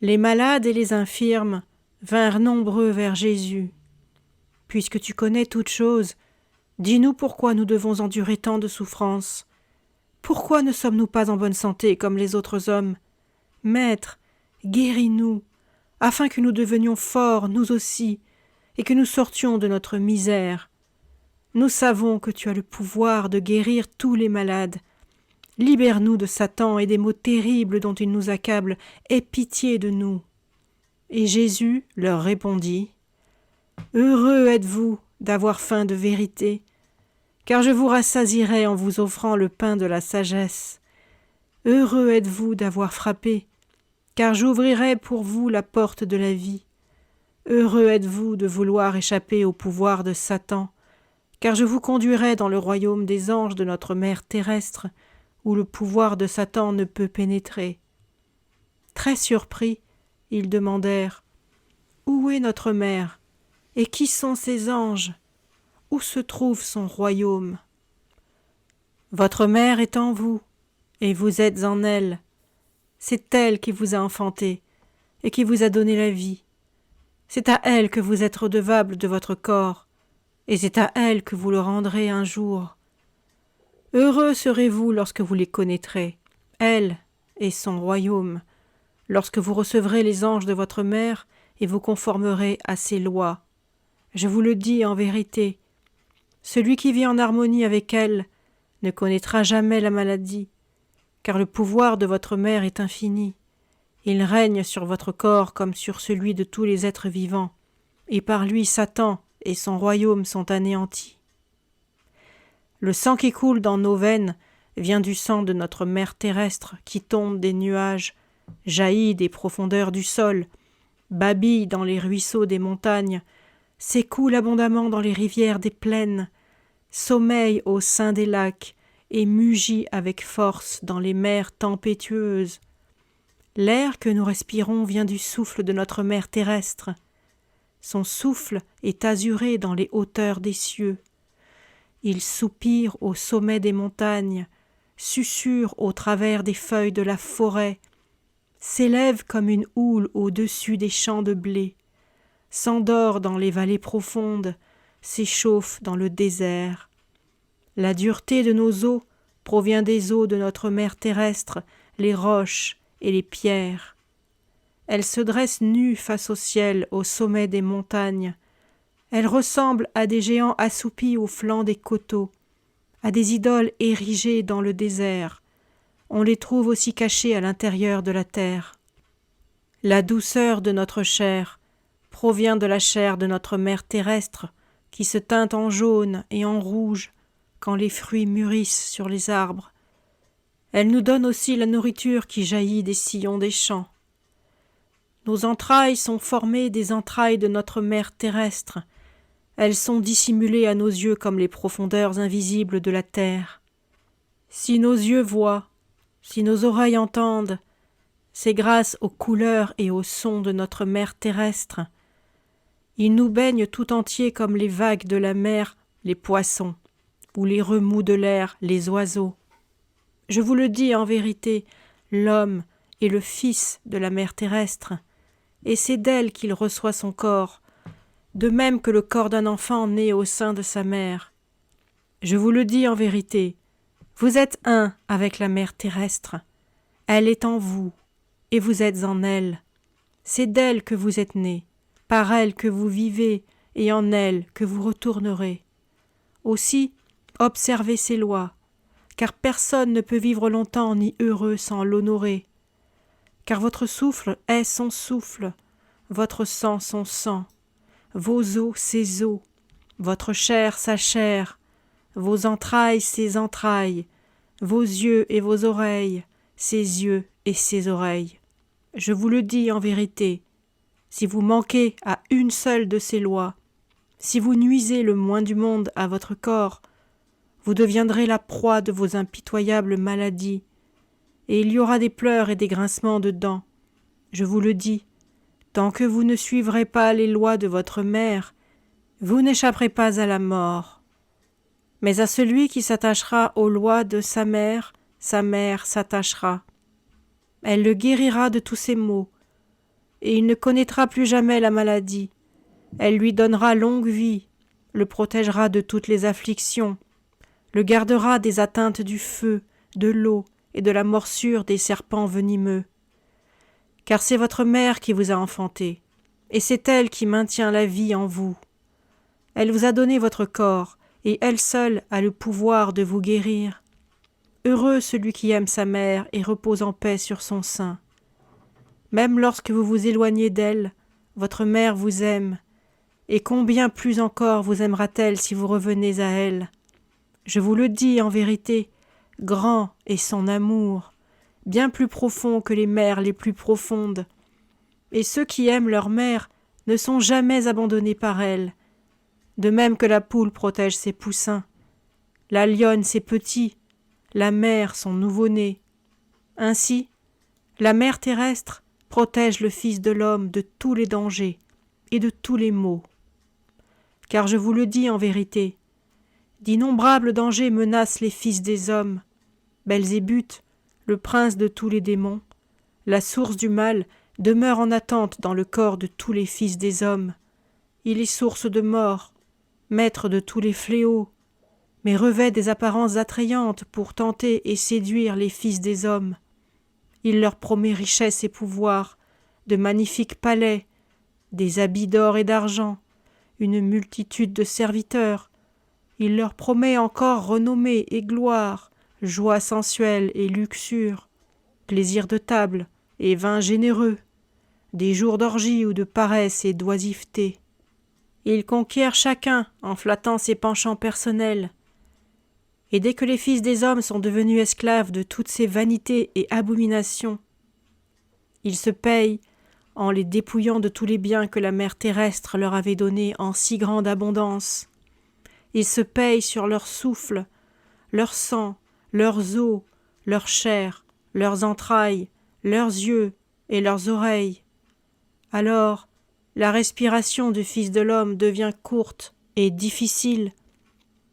Les malades et les infirmes vinrent nombreux vers Jésus. « Puisque tu connais toutes choses, dis-nous pourquoi nous devons endurer tant de souffrances. Pourquoi ne sommes-nous pas en bonne santé comme les autres hommes? Maître, guéris-nous, afin que nous devenions forts, nous aussi, et que nous sortions de notre misère. Nous savons que tu as le pouvoir de guérir tous les malades. Libère-nous de Satan et des maux terribles dont il nous accable. Aie pitié de nous. » Et Jésus leur répondit : « Heureux êtes-vous d'avoir faim de vérité, car je vous rassasierai en vous offrant le pain de la sagesse. Heureux êtes-vous d'avoir frappé, car j'ouvrirai pour vous la porte de la vie. Heureux êtes-vous de vouloir échapper au pouvoir de Satan, car je vous conduirai dans le royaume des anges de notre Mère terrestre, où le pouvoir de Satan ne peut pénétrer. » Très surpris, ils demandèrent : « Où est notre mère? Et qui sont ses anges? Où se trouve son royaume? » « Votre mère est en vous, et vous êtes en elle. C'est elle qui vous a enfanté, et qui vous a donné la vie. C'est à elle que vous êtes redevable de votre corps, et c'est à elle que vous le rendrez un jour. Heureux serez-vous lorsque vous les connaîtrez, elle et son royaume, lorsque vous recevrez les anges de votre mère et vous conformerez à ses lois. Je vous le dis en vérité, celui qui vit en harmonie avec elle ne connaîtra jamais la maladie, car le pouvoir de votre mère est infini. Il règne sur votre corps comme sur celui de tous les êtres vivants, et par lui Satan et son royaume sont anéantis. Le sang qui coule dans nos veines vient du sang de notre mère terrestre qui tombe des nuages, jaillit des profondeurs du sol, babille dans les ruisseaux des montagnes, s'écoule abondamment dans les rivières des plaines, sommeille au sein des lacs et mugit avec force dans les mers tempétueuses. L'air que nous respirons vient du souffle de notre mère terrestre. Son souffle est azuré dans les hauteurs des cieux. Il soupire au sommet des montagnes, susurre au travers des feuilles de la forêt, s'élève comme une houle au-dessus des champs de blé, s'endort dans les vallées profondes, s'échauffe dans le désert. La dureté de nos eaux provient des eaux de notre mère terrestre, les roches et les pierres. Elle se dresse nue face au ciel, au sommet des montagnes. Elle ressemble à des géants assoupis au flanc des coteaux, à des idoles érigées dans le désert. On les trouve aussi cachées à l'intérieur de la terre. La douceur de notre chair provient de la chair de notre mère terrestre, qui se teinte en jaune et en rouge quand les fruits mûrissent sur les arbres. Elle nous donne aussi la nourriture qui jaillit des sillons des champs. Nos entrailles sont formées des entrailles de notre mère terrestre. Elles sont dissimulées à nos yeux comme les profondeurs invisibles de la terre. Si nos yeux voient, si nos oreilles entendent, c'est grâce aux couleurs et aux sons de notre mère terrestre. Ils nous baignent tout entiers comme les vagues de la mer, les poissons, ou les remous de l'air, les oiseaux. Je vous le dis en vérité, l'homme est le fils de la mère terrestre, et c'est d'elle qu'il reçoit son corps, de même que le corps d'un enfant né au sein de sa mère. Je vous le dis en vérité, vous êtes un avec la mère terrestre. Elle est en vous, et vous êtes en elle. C'est d'elle que vous êtes nés, par elle que vous vivez, et en elle que vous retournerez. Aussi, observez ses lois, car personne ne peut vivre longtemps ni heureux sans l'honorer. Car votre souffle est son souffle, votre sang son sang, vos os ses os, votre chair sa chair, vos entrailles ses entrailles, vos yeux et vos oreilles, ses yeux et ses oreilles. Je vous le dis en vérité, si vous manquez à une seule de ces lois, si vous nuisez le moins du monde à votre corps, vous deviendrez la proie de vos impitoyables maladies, et il y aura des pleurs et des grincements de dents. Je vous le dis, tant que vous ne suivrez pas les lois de votre mère, vous n'échapperez pas à la mort. Mais à celui qui s'attachera aux lois de sa mère s'attachera. Elle le guérira de tous ses maux. et il ne connaîtra plus jamais la maladie. Elle lui donnera longue vie, le protégera de toutes les afflictions, le gardera des atteintes du feu, de l'eau et de la morsure des serpents venimeux. Car c'est votre mère qui vous a enfanté, et c'est elle qui maintient la vie en vous. Elle vous a donné votre corps, et elle seule a le pouvoir de vous guérir. Heureux celui qui aime sa mère et repose en paix sur son sein. Même lorsque vous vous éloignez d'elle, votre mère vous aime, et combien plus encore vous aimera-t-elle si vous revenez à elle. Je vous le dis en vérité, grand est son amour, bien plus profond que les mers les plus profondes. Et ceux qui aiment leur mère ne sont jamais abandonnés par elle, de même que la poule protège ses poussins, la lionne ses petits, la mère son nouveau-né. Ainsi, la mère terrestre protège le Fils de l'homme de tous les dangers et de tous les maux. Car je vous le dis en vérité, d'innombrables dangers menacent les fils des hommes. Belzébuth, le prince de tous les démons, la source du mal, demeure en attente dans le corps de tous les fils des hommes. Il est source de mort, maître de tous les fléaux, mais revêt des apparences attrayantes pour tenter et séduire les fils des hommes. Il leur promet richesse et pouvoir, de magnifiques palais, des habits d'or et d'argent, une multitude de serviteurs. Il leur promet encore renommée et gloire, joie sensuelle et luxure, plaisir de table et vin généreux, des jours d'orgie ou de paresse et d'oisiveté. Il conquiert chacun en flattant ses penchants personnels. Et dès que les fils des hommes sont devenus esclaves de toutes ces vanités et abominations, ils se payent en les dépouillant de tous les biens que la mère terrestre leur avait donnés en si grande abondance. Ils se payent sur leur souffle, leur sang, leurs os, leur chair, leurs entrailles, leurs yeux et leurs oreilles. Alors, la respiration du Fils de l'homme devient courte et difficile.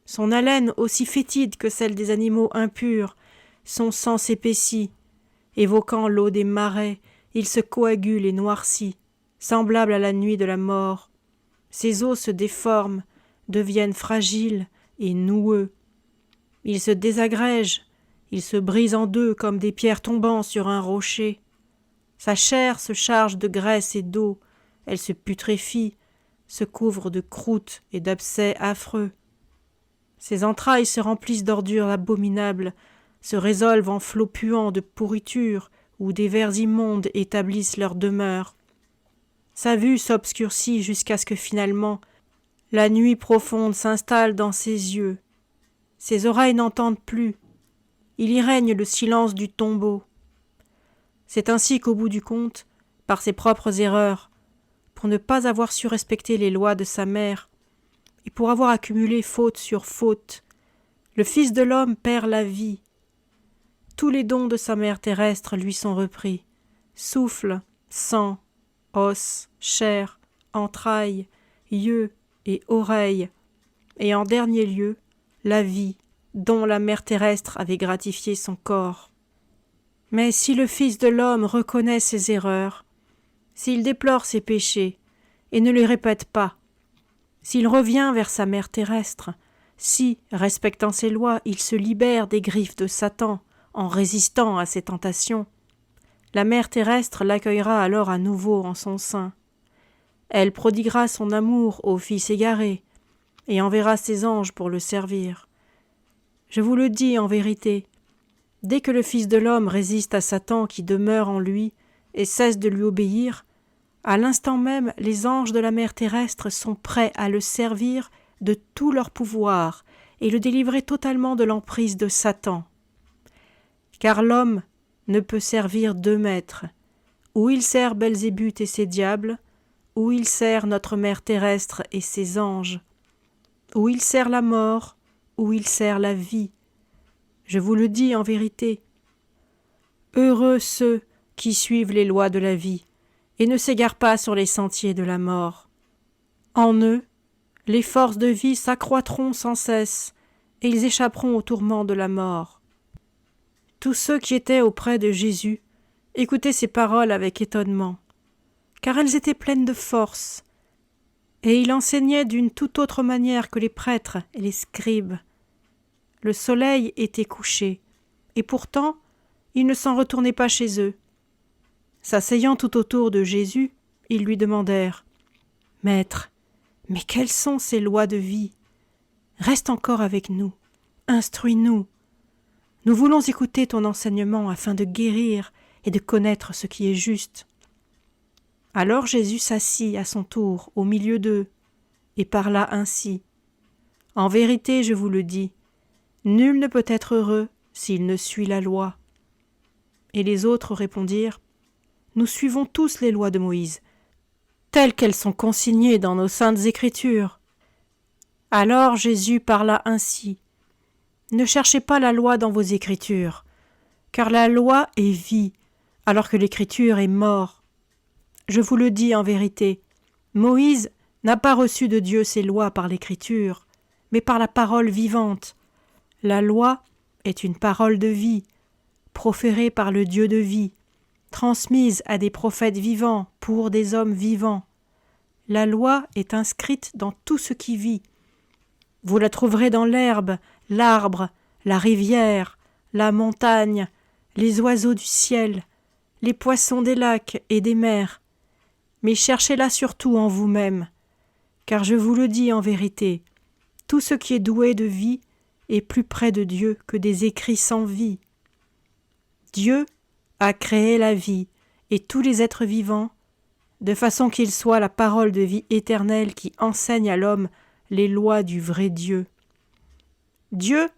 Son haleine aussi fétide que celle des animaux impurs, son sang s'épaissit, évoquant l'eau des marais, il se coagule et noircit, semblable à la nuit de la mort. Ses os se déforment, deviennent fragiles et noueux. Il se désagrège, il se brise en deux comme des pierres tombant sur un rocher. Sa chair se charge de graisse et d'eau, elle se putréfie, se couvre de croûtes et d'abcès affreux. Ses entrailles se remplissent d'ordures abominables, se résolvent en flots puants de pourriture, où des vers immondes établissent leur demeure. Sa vue s'obscurcit jusqu'à ce que finalement la nuit profonde s'installe dans ses yeux. Ses oreilles n'entendent plus. Il y règne le silence du tombeau. C'est ainsi qu'au bout du compte, par ses propres erreurs, pour ne pas avoir su respecter les lois de sa mère, et pour avoir accumulé faute sur faute, le Fils de l'homme perd la vie. Tous les dons de sa mère terrestre lui sont repris, souffle, sang, os, chair, entrailles, yeux et oreilles, et en dernier lieu, la vie, dont la mère terrestre avait gratifié son corps. Mais si le Fils de l'homme reconnaît ses erreurs, s'il déplore ses péchés et ne les répète pas, s'il revient vers sa mère terrestre, si, respectant ses lois, il se libère des griffes de Satan en résistant à ses tentations, la mère terrestre l'accueillera alors à nouveau en son sein. Elle prodiguera son amour au Fils égaré et enverra ses anges pour le servir. Je vous le dis en vérité, dès que le Fils de l'homme résiste à Satan qui demeure en lui et cesse de lui obéir, à l'instant même les anges de la mère terrestre sont prêts à le servir de tout leur pouvoir et le délivrer totalement de l'emprise de Satan. Car l'homme ne peut servir deux maîtres, ou il sert Belzébuth et ses diables, ou il sert notre mère terrestre et ses anges, ou il sert la mort, ou il sert la vie. Je vous le dis en vérité. Heureux ceux qui suivent les lois de la vie et ne s'égarent pas sur les sentiers de la mort. En eux, les forces de vie s'accroîtront sans cesse et ils échapperont aux tourments de la mort. Tous ceux qui étaient auprès de Jésus écoutaient ces paroles avec étonnement, car elles étaient pleines de force. Et il enseignait d'une toute autre manière que les prêtres et les scribes. Le soleil était couché, et pourtant ils ne s'en retournaient pas chez eux. S'asseyant tout autour de Jésus, ils lui demandèrent « Maître, mais quelles sont ces lois de vie ? Reste encore avec nous, instruis-nous. Nous voulons écouter ton enseignement afin de guérir et de connaître ce qui est juste. » Alors Jésus s'assit à son tour au milieu d'eux et parla ainsi. « En vérité, je vous le dis, nul ne peut être heureux s'il ne suit la loi. » Et les autres répondirent « Nous suivons tous les lois de Moïse, telles qu'elles sont consignées dans nos saintes Écritures. » Alors Jésus parla ainsi. « Ne cherchez pas la loi dans vos Écritures, car la loi est vie, alors que l'Écriture est mort. Je vous le dis en vérité, Moïse n'a pas reçu de Dieu ses lois par l'Écriture, mais par la parole vivante. La loi est une parole de vie, proférée par le Dieu de vie, transmise à des prophètes vivants pour des hommes vivants. La loi est inscrite dans tout ce qui vit. Vous la trouverez dans l'herbe, l'arbre, la rivière, la montagne, les oiseaux du ciel, les poissons des lacs et des mers. Mais cherchez-la surtout en vous-même, car je vous le dis en vérité, tout ce qui est doué de vie est plus près de Dieu que des écrits sans vie. Dieu a créé la vie et tous les êtres vivants, de façon qu'ils soient la parole de vie éternelle qui enseigne à l'homme les lois du vrai Dieu. Dieu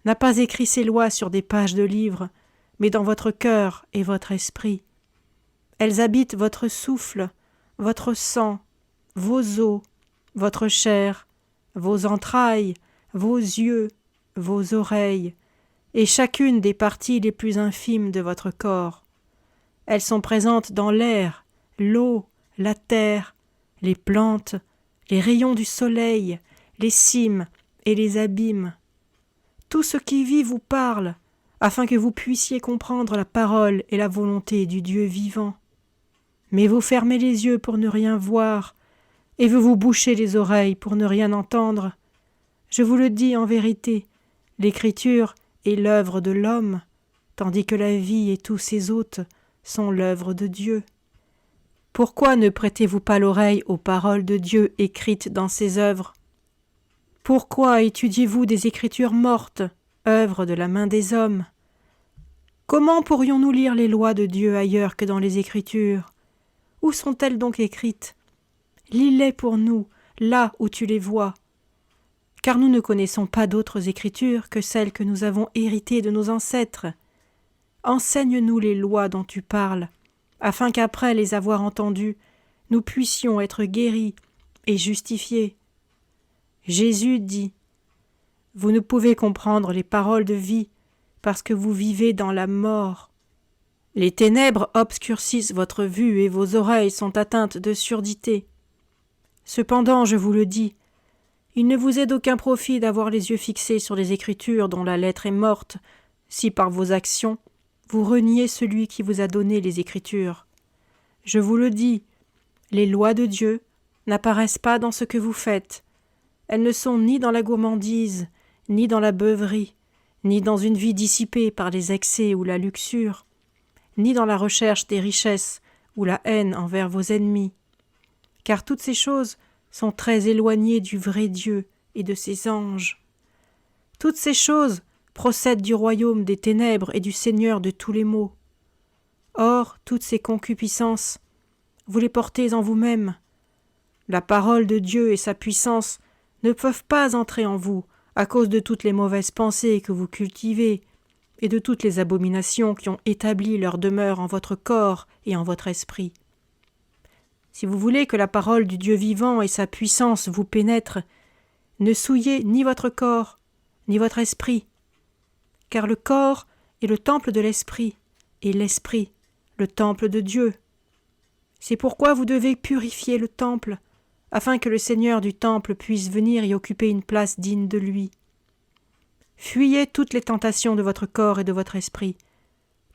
n'a pas écrit ses lois sur des pages de livres, mais dans votre cœur et votre esprit. Elles habitent votre souffle, votre sang, vos os, votre chair, vos entrailles, vos yeux, vos oreilles, et chacune des parties les plus infimes de votre corps. Elles sont présentes dans l'air, l'eau, la terre, les plantes, les rayons du soleil, les cimes et les abîmes. Tout ce qui vit vous parle, afin que vous puissiez comprendre la parole et la volonté du Dieu vivant. Mais vous fermez les yeux pour ne rien voir, et vous bouchez les oreilles pour ne rien entendre. Je vous le dis en vérité, l'Écriture est l'œuvre de l'homme, tandis que la vie et tous ses hôtes sont l'œuvre de Dieu. Pourquoi ne prêtez-vous pas l'oreille aux paroles de Dieu écrites dans ses œuvres ? Pourquoi étudiez-vous des Écritures mortes, œuvres de la main des hommes ? Comment pourrions-nous lire les lois de Dieu ailleurs que dans les Écritures ? Où sont-elles donc écrites ? Lis-les pour nous, là où tu les vois. Car nous ne connaissons pas d'autres Écritures que celles que nous avons héritées de nos ancêtres. Enseigne-nous les lois dont tu parles, afin qu'après les avoir entendues, nous puissions être guéris et justifiés. Jésus dit : Vous ne pouvez comprendre les paroles de vie, parce que vous vivez dans la mort. Les ténèbres obscurcissent votre vue et vos oreilles sont atteintes de surdité. Cependant, je vous le dis, il ne vous est d'aucun profit d'avoir les yeux fixés sur les Écritures dont la lettre est morte, si par vos actions vous reniez celui qui vous a donné les Écritures. Je vous le dis, les lois de Dieu n'apparaissent pas dans ce que vous faites. Elles ne sont ni dans la gourmandise, ni dans la beuverie, ni dans une vie dissipée par les excès ou la luxure, ni dans la recherche des richesses ou la haine envers vos ennemis. Car toutes ces choses sont très éloignées du vrai Dieu et de ses anges. Toutes ces choses procèdent du royaume des ténèbres et du Seigneur de tous les maux. Or, toutes ces concupiscences, vous les portez en vous-même. La parole de Dieu et sa puissance ne peuvent pas entrer en vous à cause de toutes les mauvaises pensées que vous cultivez et de toutes les abominations qui ont établi leur demeure en votre corps et en votre esprit. Si vous voulez que la parole du Dieu vivant et sa puissance vous pénètrent, ne souillez ni votre corps, ni votre esprit, car le corps est le temple de l'esprit, et l'esprit, le temple de Dieu. C'est pourquoi vous devez purifier le temple, afin que le Seigneur du temple puisse venir y occuper une place digne de lui. Fuyez toutes les tentations de votre corps et de votre esprit,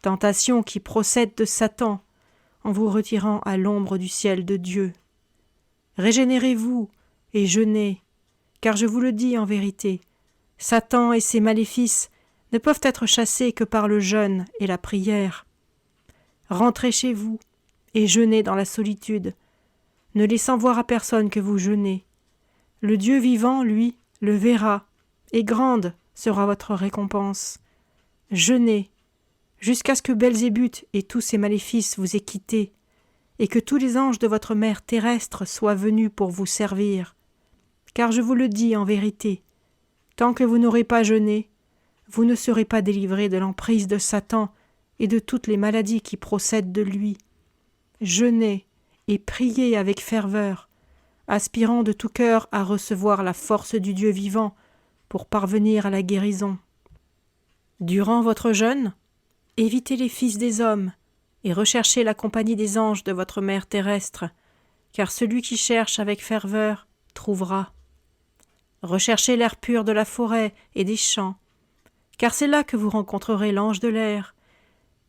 tentations qui procèdent de Satan, en vous retirant à l'ombre du ciel de Dieu. Régénérez-vous et jeûnez, car je vous le dis en vérité, Satan et ses maléfices ne peuvent être chassés que par le jeûne et la prière. Rentrez chez vous et jeûnez dans la solitude, ne laissant voir à personne que vous jeûnez. Le Dieu vivant, lui, le verra, et grande sera votre récompense. Jeûnez, jusqu'à ce que Belzébuth et tous ses maléfices vous aient quittés, et que tous les anges de votre mère terrestre soient venus pour vous servir. Car je vous le dis en vérité, tant que vous n'aurez pas jeûné, vous ne serez pas délivrés de l'emprise de Satan et de toutes les maladies qui procèdent de lui. Jeûnez et priez avec ferveur, aspirant de tout cœur à recevoir la force du Dieu vivant pour parvenir à la guérison. Durant votre jeûne, évitez les fils des hommes et recherchez la compagnie des anges de votre mère terrestre, car celui qui cherche avec ferveur trouvera. Recherchez l'air pur de la forêt et des champs, car c'est là que vous rencontrerez l'ange de l'air.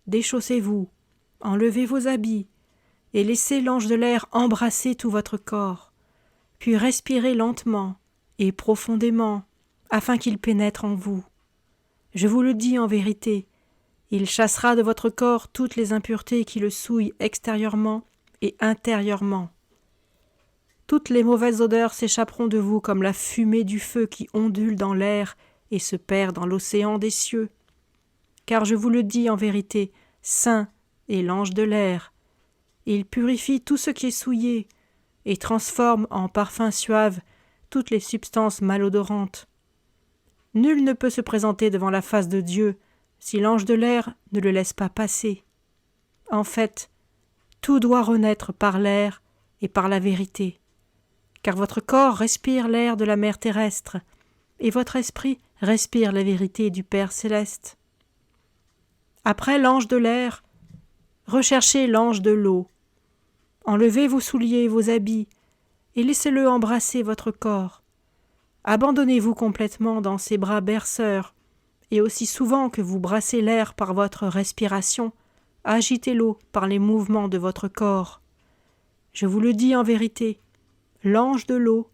Déchaussez-vous, enlevez vos habits, et laissez l'ange de l'air embrasser tout votre corps, puis respirez lentement et profondément, afin qu'il pénètre en vous. Je vous le dis en vérité, il chassera de votre corps toutes les impuretés qui le souillent extérieurement et intérieurement. Toutes les mauvaises odeurs s'échapperont de vous comme la fumée du feu qui ondule dans l'air et se perd dans l'océan des cieux. Car je vous le dis en vérité, saint est l'ange de l'air. Il purifie tout ce qui est souillé et transforme en parfum suave toutes les substances malodorantes. Nul ne peut se présenter devant la face de Dieu si l'ange de l'air ne le laisse pas passer. En fait, tout doit renaître par l'air et par la vérité, car votre corps respire l'air de la mer terrestre, et votre esprit respire la vérité du Père céleste. Après l'ange de l'air, recherchez l'ange de l'eau. Enlevez vos souliers et vos habits, et laissez-le embrasser votre corps. Abandonnez-vous complètement dans ses bras berceurs, et aussi souvent que vous brassez l'air par votre respiration, agitez l'eau par les mouvements de votre corps. Je vous le dis en vérité, l'ange de l'eau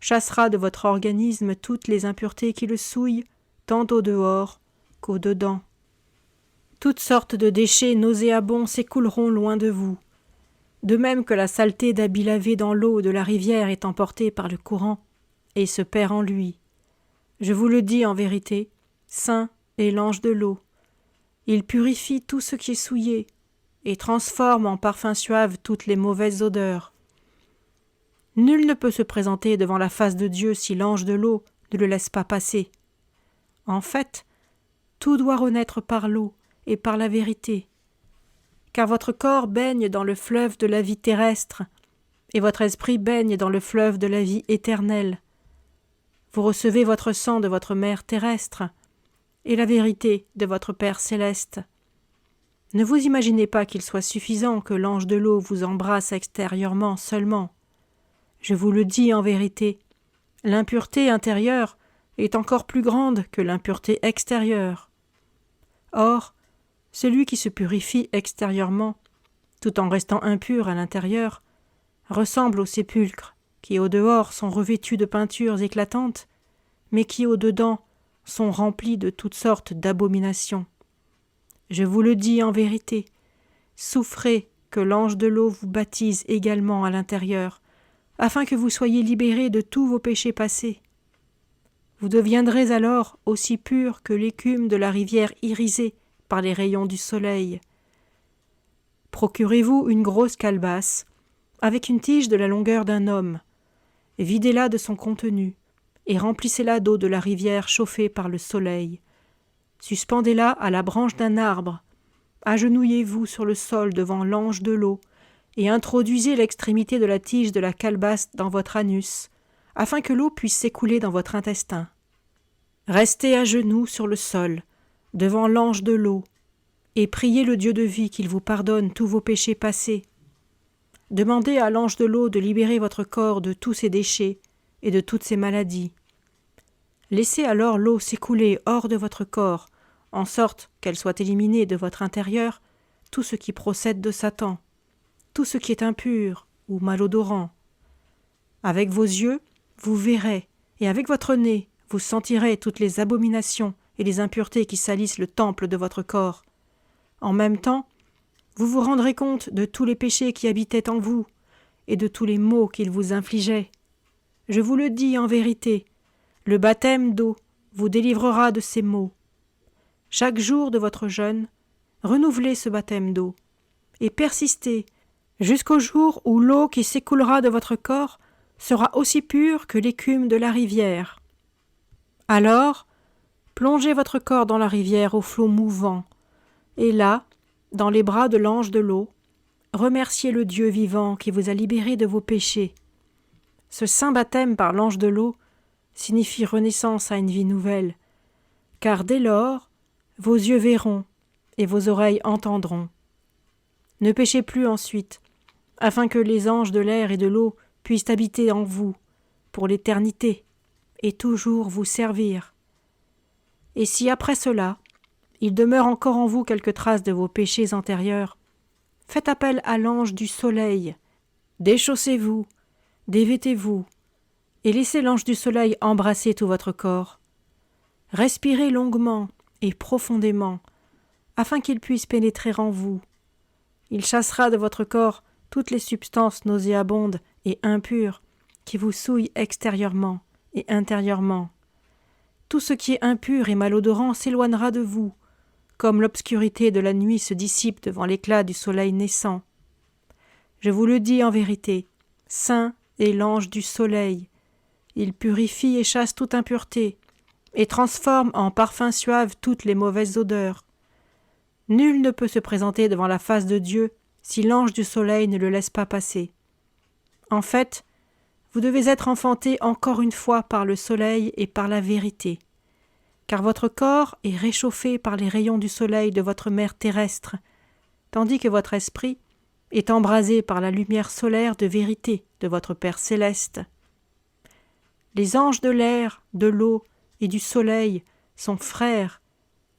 chassera de votre organisme toutes les impuretés qui le souillent, tant au dehors qu'au dedans. Toutes sortes de déchets nauséabonds s'écouleront loin de vous, de même que la saleté d'habits lavés dans l'eau de la rivière est emportée par le courant et se perd en lui. Je vous le dis en vérité, saint est l'ange de l'eau. Il purifie tout ce qui est souillé et transforme en parfum suave toutes les mauvaises odeurs. Nul ne peut se présenter devant la face de Dieu si l'ange de l'eau ne le laisse pas passer. En fait, tout doit renaître par l'eau et par la vérité, car votre corps baigne dans le fleuve de la vie terrestre, et votre esprit baigne dans le fleuve de la vie éternelle. Vous recevez votre sang de votre mère terrestre, et la vérité de votre Père céleste. Ne vous imaginez pas qu'il soit suffisant que l'ange de l'eau vous embrasse extérieurement seulement. Je vous le dis en vérité, l'impureté intérieure est encore plus grande que l'impureté extérieure. Or, celui qui se purifie extérieurement, tout en restant impur à l'intérieur, ressemble aux sépulcres qui au dehors sont revêtus de peintures éclatantes, mais qui au dedans sont remplis de toutes sortes d'abominations. Je vous le dis en vérité, souffrez que l'ange de l'eau vous baptise également à l'intérieur, afin que vous soyez libérés de tous vos péchés passés. Vous deviendrez alors aussi purs que l'écume de la rivière irisée par les rayons du soleil. Procurez-vous une grosse calebasse, avec une tige de la longueur d'un homme. Videz-la de son contenu, et remplissez-la d'eau de la rivière chauffée par le soleil. Suspendez-la à la branche d'un arbre. Agenouillez-vous sur le sol devant l'ange de l'eau, et introduisez l'extrémité de la tige de la calebasse dans votre anus, afin que l'eau puisse s'écouler dans votre intestin. Restez à genoux sur le sol, devant l'ange de l'eau, et priez le Dieu de vie qu'il vous pardonne tous vos péchés passés. Demandez à l'ange de l'eau de libérer votre corps de tous ses déchets et de toutes ses maladies. Laissez alors l'eau s'écouler hors de votre corps, en sorte qu'elle soit éliminée de votre intérieur tout ce qui procède de Satan. tout ce qui est impur ou malodorant. Avec vos yeux, vous verrez, et avec votre nez, vous sentirez toutes les abominations et les impuretés qui salissent le temple de votre corps. En même temps, vous vous rendrez compte de tous les péchés qui habitaient en vous, et de tous les maux qu'ils vous infligeaient. Je vous le dis en vérité, le baptême d'eau vous délivrera de ces maux. Chaque jour de votre jeûne, renouvelez ce baptême d'eau, et persistez jusqu'au jour où l'eau qui s'écoulera de votre corps sera aussi pure que l'écume de la rivière. Alors, plongez votre corps dans la rivière au flot mouvant, et là, dans les bras de l'ange de l'eau, remerciez le Dieu vivant qui vous a libéré de vos péchés. Ce saint baptême par l'ange de l'eau signifie renaissance à une vie nouvelle, car dès lors, vos yeux verront et vos oreilles entendront. Ne péchez plus ensuite, afin que les anges de l'air et de l'eau puissent habiter en vous pour l'éternité et toujours vous servir. Et si après cela, il demeure encore en vous quelques traces de vos péchés antérieurs, faites appel à l'ange du soleil, déchaussez-vous, dévêtez-vous, et laissez l'ange du soleil embrasser tout votre corps. Respirez longuement et profondément, afin qu'il puisse pénétrer en vous. Il chassera de votre corps toutes les substances nauséabondes et impures qui vous souillent extérieurement et intérieurement. Tout ce qui est impur et malodorant s'éloignera de vous, comme l'obscurité de la nuit se dissipe devant l'éclat du soleil naissant. Je vous le dis en vérité, saint est l'ange du soleil. Il purifie et chasse toute impureté, et transforme en parfums suaves toutes les mauvaises odeurs. Nul ne peut se présenter devant la face de Dieu si l'ange du soleil ne le laisse pas passer. En fait, vous devez être enfanté encore une fois par le soleil et par la vérité, car votre corps est réchauffé par les rayons du soleil de votre mère terrestre, tandis que votre esprit est embrasé par la lumière solaire de vérité de votre Père céleste. Les anges de l'air, de l'eau et du soleil sont frères.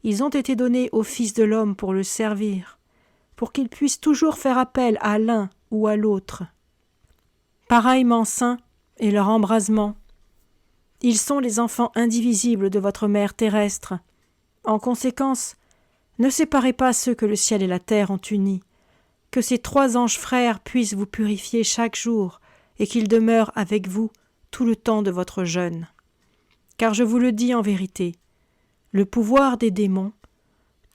Ils ont été donnés au Fils de l'homme pour le servir, pour qu'il puisse toujours faire appel à l'un ou à l'autre. Pareillement saints est leur embrasement. Ils sont les enfants indivisibles de votre mère terrestre. En conséquence, ne séparez pas ceux que le ciel et la terre ont unis. Que ces 3 anges frères puissent vous purifier chaque jour et qu'ils demeurent avec vous tout le temps de votre jeûne. Car je vous le dis en vérité, le pouvoir des démons,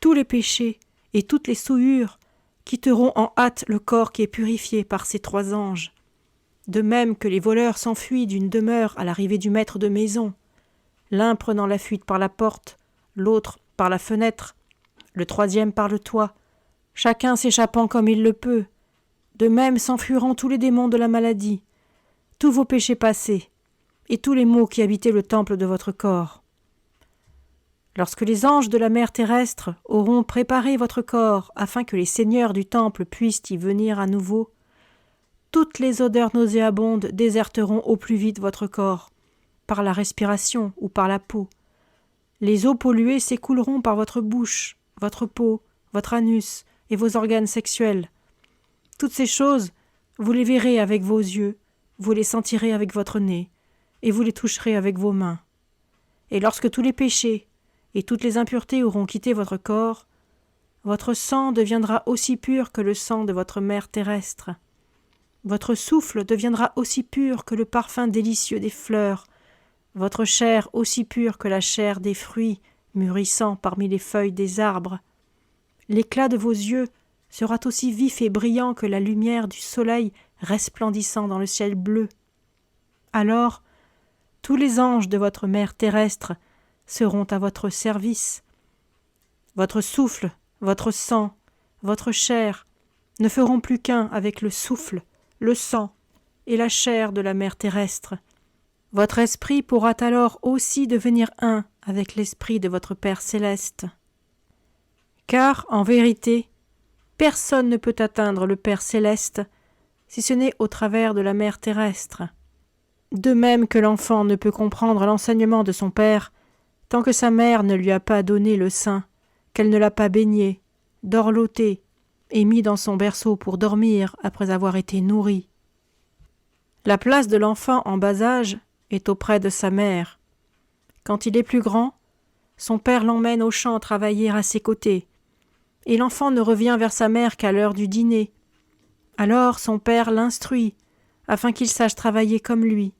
tous les péchés et toutes les souillures quitteront en hâte le corps qui est purifié par ces 3 anges. De même que les voleurs s'enfuient d'une demeure à l'arrivée du maître de maison, l'un prenant la fuite par la porte, l'autre par la fenêtre, le 3e par le toit, chacun s'échappant comme il le peut. De même s'enfuiront tous les démons de la maladie, tous vos péchés passés, et tous les maux qui habitaient le temple de votre corps. Lorsque les anges de la mer terrestre auront préparé votre corps afin que les seigneurs du temple puissent y venir à nouveau, toutes les odeurs nauséabondes déserteront au plus vite votre corps, par la respiration ou par la peau. Les eaux polluées s'écouleront par votre bouche, votre peau, votre anus et vos organes sexuels. Toutes ces choses, vous les verrez avec vos yeux, vous les sentirez avec votre nez, et vous les toucherez avec vos mains. Et lorsque tous les péchés et toutes les impuretés auront quitté votre corps, votre sang deviendra aussi pur que le sang de votre mère terrestre. Votre souffle deviendra aussi pur que le parfum délicieux des fleurs, votre chair aussi pure que la chair des fruits mûrissant parmi les feuilles des arbres. L'éclat de vos yeux sera aussi vif et brillant que la lumière du soleil resplendissant dans le ciel bleu. Alors, tous les anges de votre mère terrestre seront à votre service. Votre souffle, votre sang, votre chair ne feront plus qu'un avec le souffle, le sang et la chair de la mère terrestre. Votre esprit pourra alors aussi devenir un avec l'esprit de votre Père céleste. Car, en vérité, personne ne peut atteindre le Père céleste si ce n'est au travers de la mère terrestre. De même que l'enfant ne peut comprendre l'enseignement de son père tant que sa mère ne lui a pas donné le sein, qu'elle ne l'a pas baigné, dorloté et mis dans son berceau pour dormir après avoir été nourri. La place de l'enfant en bas âge est auprès de sa mère. Quand il est plus grand, son père l'emmène au champ travailler à ses côtés, et l'enfant ne revient vers sa mère qu'à l'heure du dîner. Alors son père l'instruit, afin qu'il sache travailler comme lui.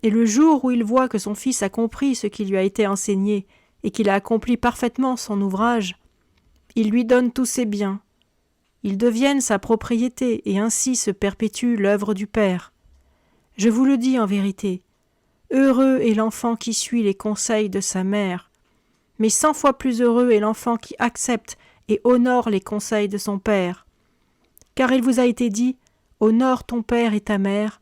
Et le jour où il voit que son fils a compris ce qui lui a été enseigné et qu'il a accompli parfaitement son ouvrage, il lui donne tous ses biens. Ils deviennent sa propriété et ainsi se perpétue l'œuvre du Père. Je vous le dis en vérité, heureux est l'enfant qui suit les conseils de sa mère, mais 100 fois plus heureux est l'enfant qui accepte et honore les conseils de son Père. Car il vous a été dit, honore ton père et ta mère,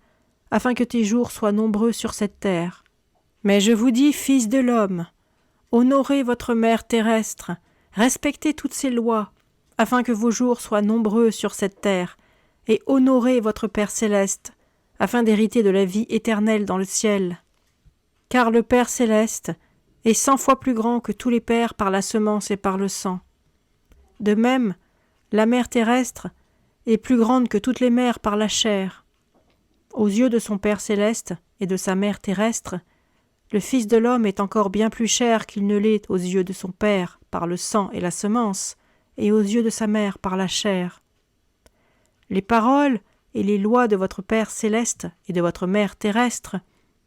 afin que tes jours soient nombreux sur cette terre. Mais je vous dis, fils de l'homme, honorez votre mère terrestre, respectez toutes ses lois, afin que vos jours soient nombreux sur cette terre, et honorez votre Père céleste, afin d'hériter de la vie éternelle dans le ciel. Car le Père céleste est 100 fois plus grand que tous les pères par la semence et par le sang. De même, la mère terrestre est plus grande que toutes les mères par la chair. Aux yeux de son Père céleste et de sa mère terrestre, le Fils de l'homme est encore bien plus cher qu'il ne l'est aux yeux de son Père par le sang et la semence, et aux yeux de sa mère par la chair. Les paroles et les lois de votre Père céleste et de votre mère terrestre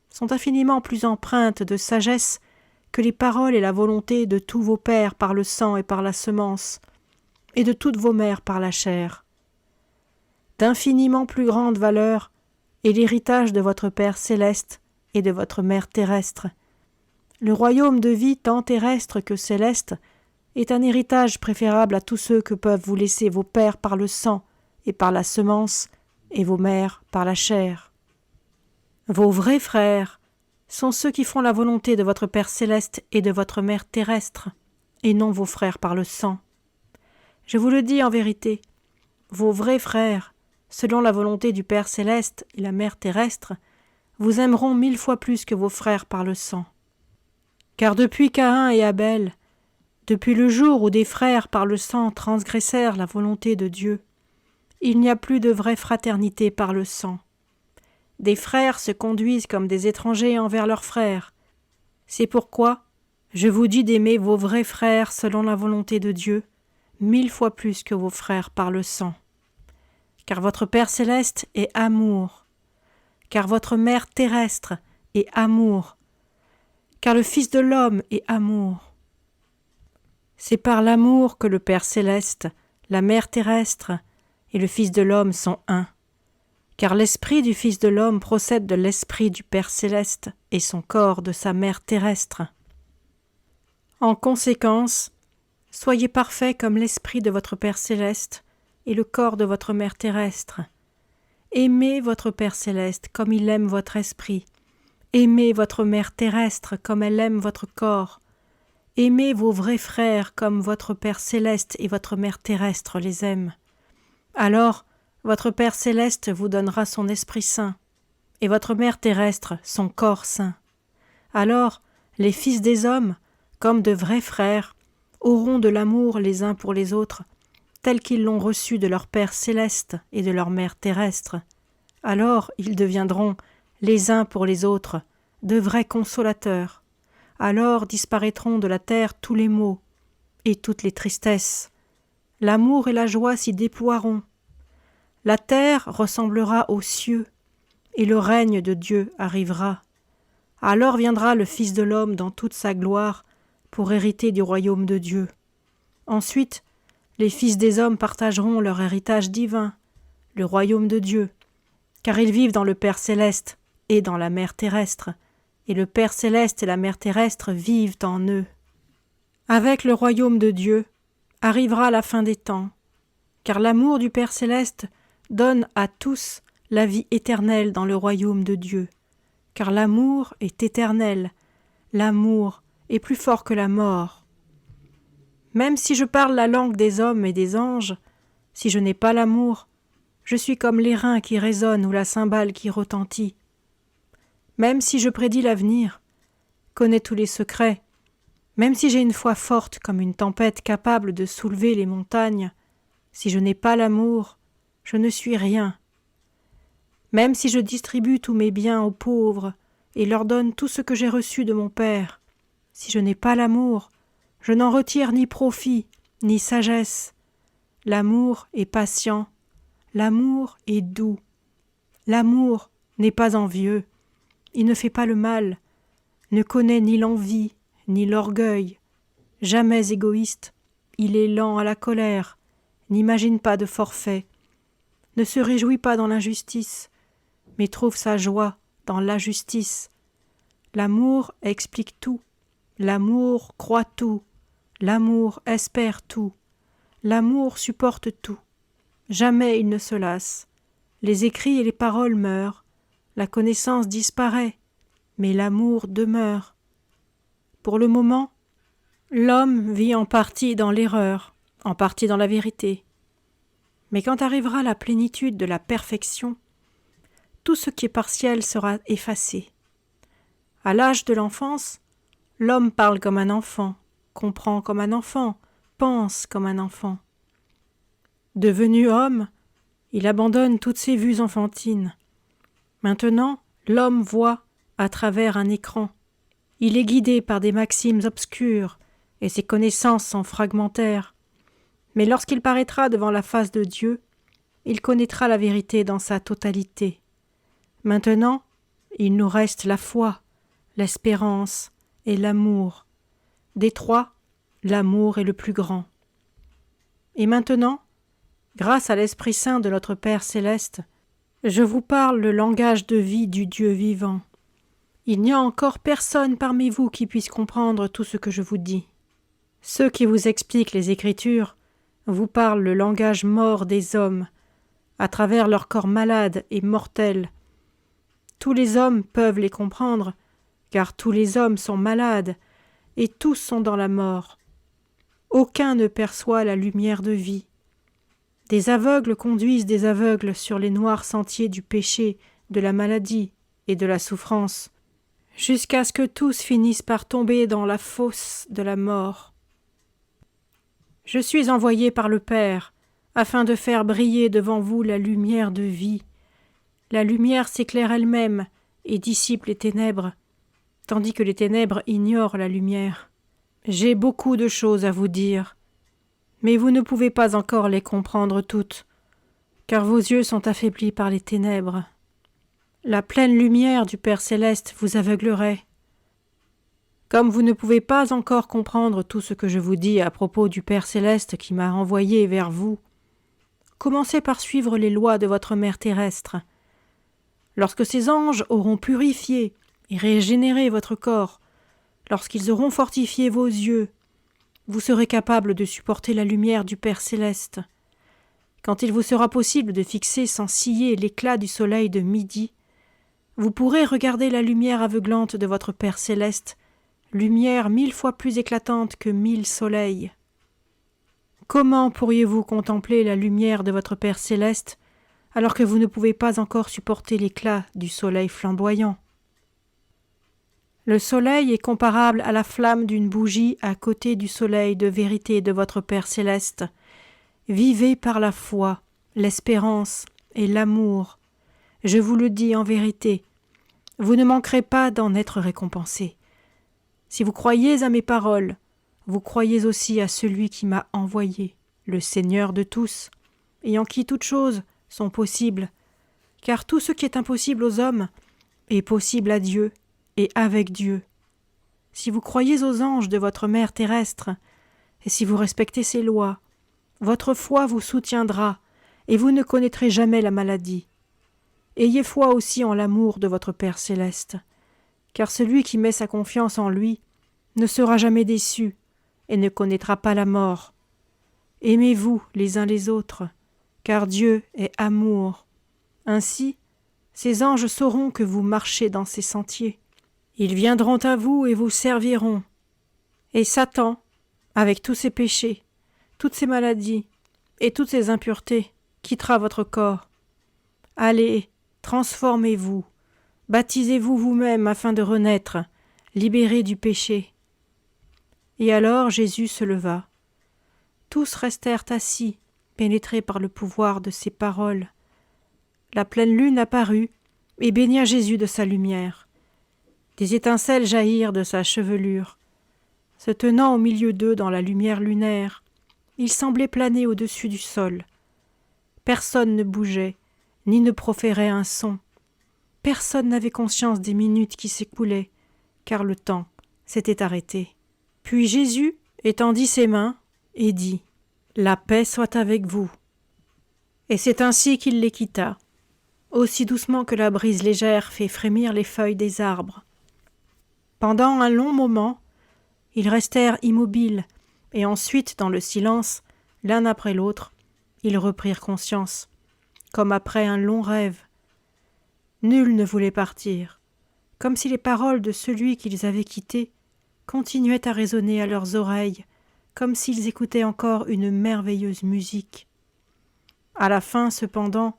sont infiniment plus empreintes de sagesse que les paroles et la volonté de tous vos pères par le sang et par la semence, et de toutes vos mères par la chair. D'infiniment plus grande valeur est l'héritage de votre Père céleste et de votre mère terrestre. Le royaume de vie tant terrestre que céleste est un héritage préférable à tous ceux que peuvent vous laisser vos pères par le sang et par la semence, et vos mères par la chair. Vos vrais frères sont ceux qui font la volonté de votre Père céleste et de votre mère terrestre, et non vos frères par le sang. Je vous le dis en vérité, vos vrais frères, selon la volonté du Père céleste et la mère terrestre, vous aimeront 1000 fois plus que vos frères par le sang. Car depuis Caïn et Abel, depuis le jour où des frères par le sang transgressèrent la volonté de Dieu, il n'y a plus de vraie fraternité par le sang. Des frères se conduisent comme des étrangers envers leurs frères. C'est pourquoi je vous dis d'aimer vos vrais frères selon la volonté de Dieu, 1000 fois plus que vos frères par le sang. Car votre Père céleste est amour, car votre mère terrestre est amour, car le Fils de l'homme est amour. C'est par l'amour que le Père céleste, la mère terrestre et le Fils de l'homme sont un, car l'esprit du Fils de l'homme procède de l'esprit du Père céleste et son corps de sa mère terrestre. En conséquence, soyez parfaits comme l'esprit de votre Père céleste et le corps de votre mère terrestre. Aimez votre Père céleste comme il aime votre esprit. Aimez votre mère terrestre comme elle aime votre corps. Aimez vos vrais frères comme votre Père céleste et votre mère terrestre les aiment. Alors, votre Père céleste vous donnera son Esprit Saint, et votre Mère terrestre son corps saint. Alors, les fils des hommes, comme de vrais frères, auront de l'amour les uns pour les autres, tel qu'ils l'ont reçu de leur Père céleste et de leur Mère terrestre. Alors, ils deviendront, les uns pour les autres, de vrais consolateurs. Alors disparaîtront de la terre tous les maux et toutes les tristesses. L'amour et la joie s'y déploieront. La terre ressemblera aux cieux, et le règne de Dieu arrivera. Alors viendra le Fils de l'homme dans toute sa gloire pour hériter du royaume de Dieu. Ensuite, les fils des hommes partageront leur héritage divin, le royaume de Dieu, car ils vivent dans le Père céleste et dans la mère terrestre, et le Père céleste et la mère terrestre vivent en eux. Avec le royaume de Dieu, arrivera la fin des temps, car l'amour du Père céleste donne à tous la vie éternelle dans le royaume de Dieu, car l'amour est éternel, l'amour est plus fort que la mort. Même si je parle la langue des hommes et des anges, si je n'ai pas l'amour, je suis comme l'airain qui résonne ou la cymbale qui retentit. Même si je prédis l'avenir, connais tous les secrets, même si j'ai une foi forte comme une tempête capable de soulever les montagnes, Si je n'ai pas l'amour, je ne suis rien. Même si je distribue tous mes biens aux pauvres et leur donne tout ce que j'ai reçu de mon Père, si je n'ai pas l'amour, je n'en retire ni profit, ni sagesse. L'amour est patient, l'amour est doux. L'amour n'est pas envieux, il ne fait pas le mal, ne connaît ni l'envie, ni l'orgueil. Jamais égoïste, il est lent à la colère, n'imagine pas de forfait, ne se réjouit pas dans l'injustice, mais trouve sa joie dans la justice. L'amour explique tout, l'amour croit tout, l'amour espère tout, l'amour supporte tout. Jamais il ne se lasse. Les écrits et les paroles meurent, la connaissance disparaît, mais l'amour demeure. Pour le moment, l'homme vit en partie dans l'erreur, en partie dans la vérité. Mais quand arrivera la plénitude de la perfection, tout ce qui est partiel sera effacé. À l'âge de l'enfance, l'homme parle comme un enfant, comprend comme un enfant, pense comme un enfant. Devenu homme, il abandonne toutes ses vues enfantines. Maintenant, l'homme voit à travers un écran. Il est guidé par des maximes obscures, et ses connaissances sont fragmentaires. Mais lorsqu'il paraîtra devant la face de Dieu, il connaîtra la vérité dans sa totalité. Maintenant, il nous reste la foi, l'espérance et l'amour. Des trois, l'amour est le plus grand. Et maintenant, grâce à l'Esprit Saint de notre Père céleste, je vous parle le langage de vie du Dieu vivant. Il n'y a encore personne parmi vous qui puisse comprendre tout ce que je vous dis. Ceux qui vous expliquent les Écritures vous parlent le langage mort des hommes, à travers leur corps malade et mortel. Tous les hommes peuvent les comprendre, car tous les hommes sont malades, et tous sont dans la mort. Aucun ne perçoit la lumière de vie. Des aveugles conduisent des aveugles sur les noirs sentiers du péché, de la maladie et de la souffrance, jusqu'à ce que tous finissent par tomber dans la fosse de la mort. Je suis envoyé par le Père, afin de faire briller devant vous la lumière de vie. La lumière s'éclaire elle-même et dissipe les ténèbres, tandis que les ténèbres ignorent la lumière. J'ai beaucoup de choses à vous dire, mais vous ne pouvez pas encore les comprendre toutes, car vos yeux sont affaiblis par les ténèbres. La pleine lumière du Père céleste vous aveuglerait. Comme vous ne pouvez pas encore comprendre tout ce que je vous dis à propos du Père céleste qui m'a envoyé vers vous, commencez par suivre les lois de votre mère terrestre. Lorsque ces anges auront purifié et régénéré votre corps, lorsqu'ils auront fortifié vos yeux, vous serez capable de supporter la lumière du Père céleste. Quand il vous sera possible de fixer sans ciller l'éclat du soleil de midi, vous pourrez regarder la lumière aveuglante de votre Père céleste, lumière 1000 fois plus éclatante que 1000 soleils. Comment pourriez-vous contempler la lumière de votre Père céleste alors que vous ne pouvez pas encore supporter l'éclat du soleil flamboyant? Le soleil est comparable à la flamme d'une bougie à côté du soleil de vérité de votre Père céleste. Vivez par la foi, l'espérance et l'amour. Je vous le dis en vérité, vous ne manquerez pas d'en être récompensés. Si vous croyez à mes paroles, vous croyez aussi à celui qui m'a envoyé, le Seigneur de tous, et en qui toutes choses sont possibles, car tout ce qui est impossible aux hommes est possible à Dieu et avec Dieu. Si vous croyez aux anges de votre mère terrestre, et si vous respectez ses lois, votre foi vous soutiendra, et vous ne connaîtrez jamais la maladie. Ayez foi aussi en l'amour de votre Père céleste, car celui qui met sa confiance en lui ne sera jamais déçu et ne connaîtra pas la mort. Aimez-vous les uns les autres, car Dieu est amour. Ainsi, ces anges sauront que vous marchez dans ces sentiers. Ils viendront à vous et vous serviront. Et Satan, avec tous ses péchés, toutes ses maladies et toutes ses impuretés, quittera votre corps. Allez, transformez-vous, baptisez-vous vous-même afin de renaître, libérés du péché. Et alors Jésus se leva. Tous restèrent assis, pénétrés par le pouvoir de ces paroles. La pleine lune apparut et baigna Jésus de sa lumière. Des étincelles jaillirent de sa chevelure. Se tenant au milieu d'eux dans la lumière lunaire, il semblait planer au-dessus du sol. Personne ne bougeait, ni ne proférait un son. Personne n'avait conscience des minutes qui s'écoulaient, car le temps s'était arrêté. Puis Jésus étendit ses mains et dit « La paix soit avec vous ». Et c'est ainsi qu'il les quitta, aussi doucement que la brise légère fait frémir les feuilles des arbres. Pendant un long moment, ils restèrent immobiles, et ensuite, dans le silence, l'un après l'autre, ils reprirent conscience, comme après un long rêve. Nul ne voulait partir, comme si les paroles de celui qu'ils avaient quitté continuaient à résonner à leurs oreilles, comme s'ils écoutaient encore une merveilleuse musique. À la fin, cependant,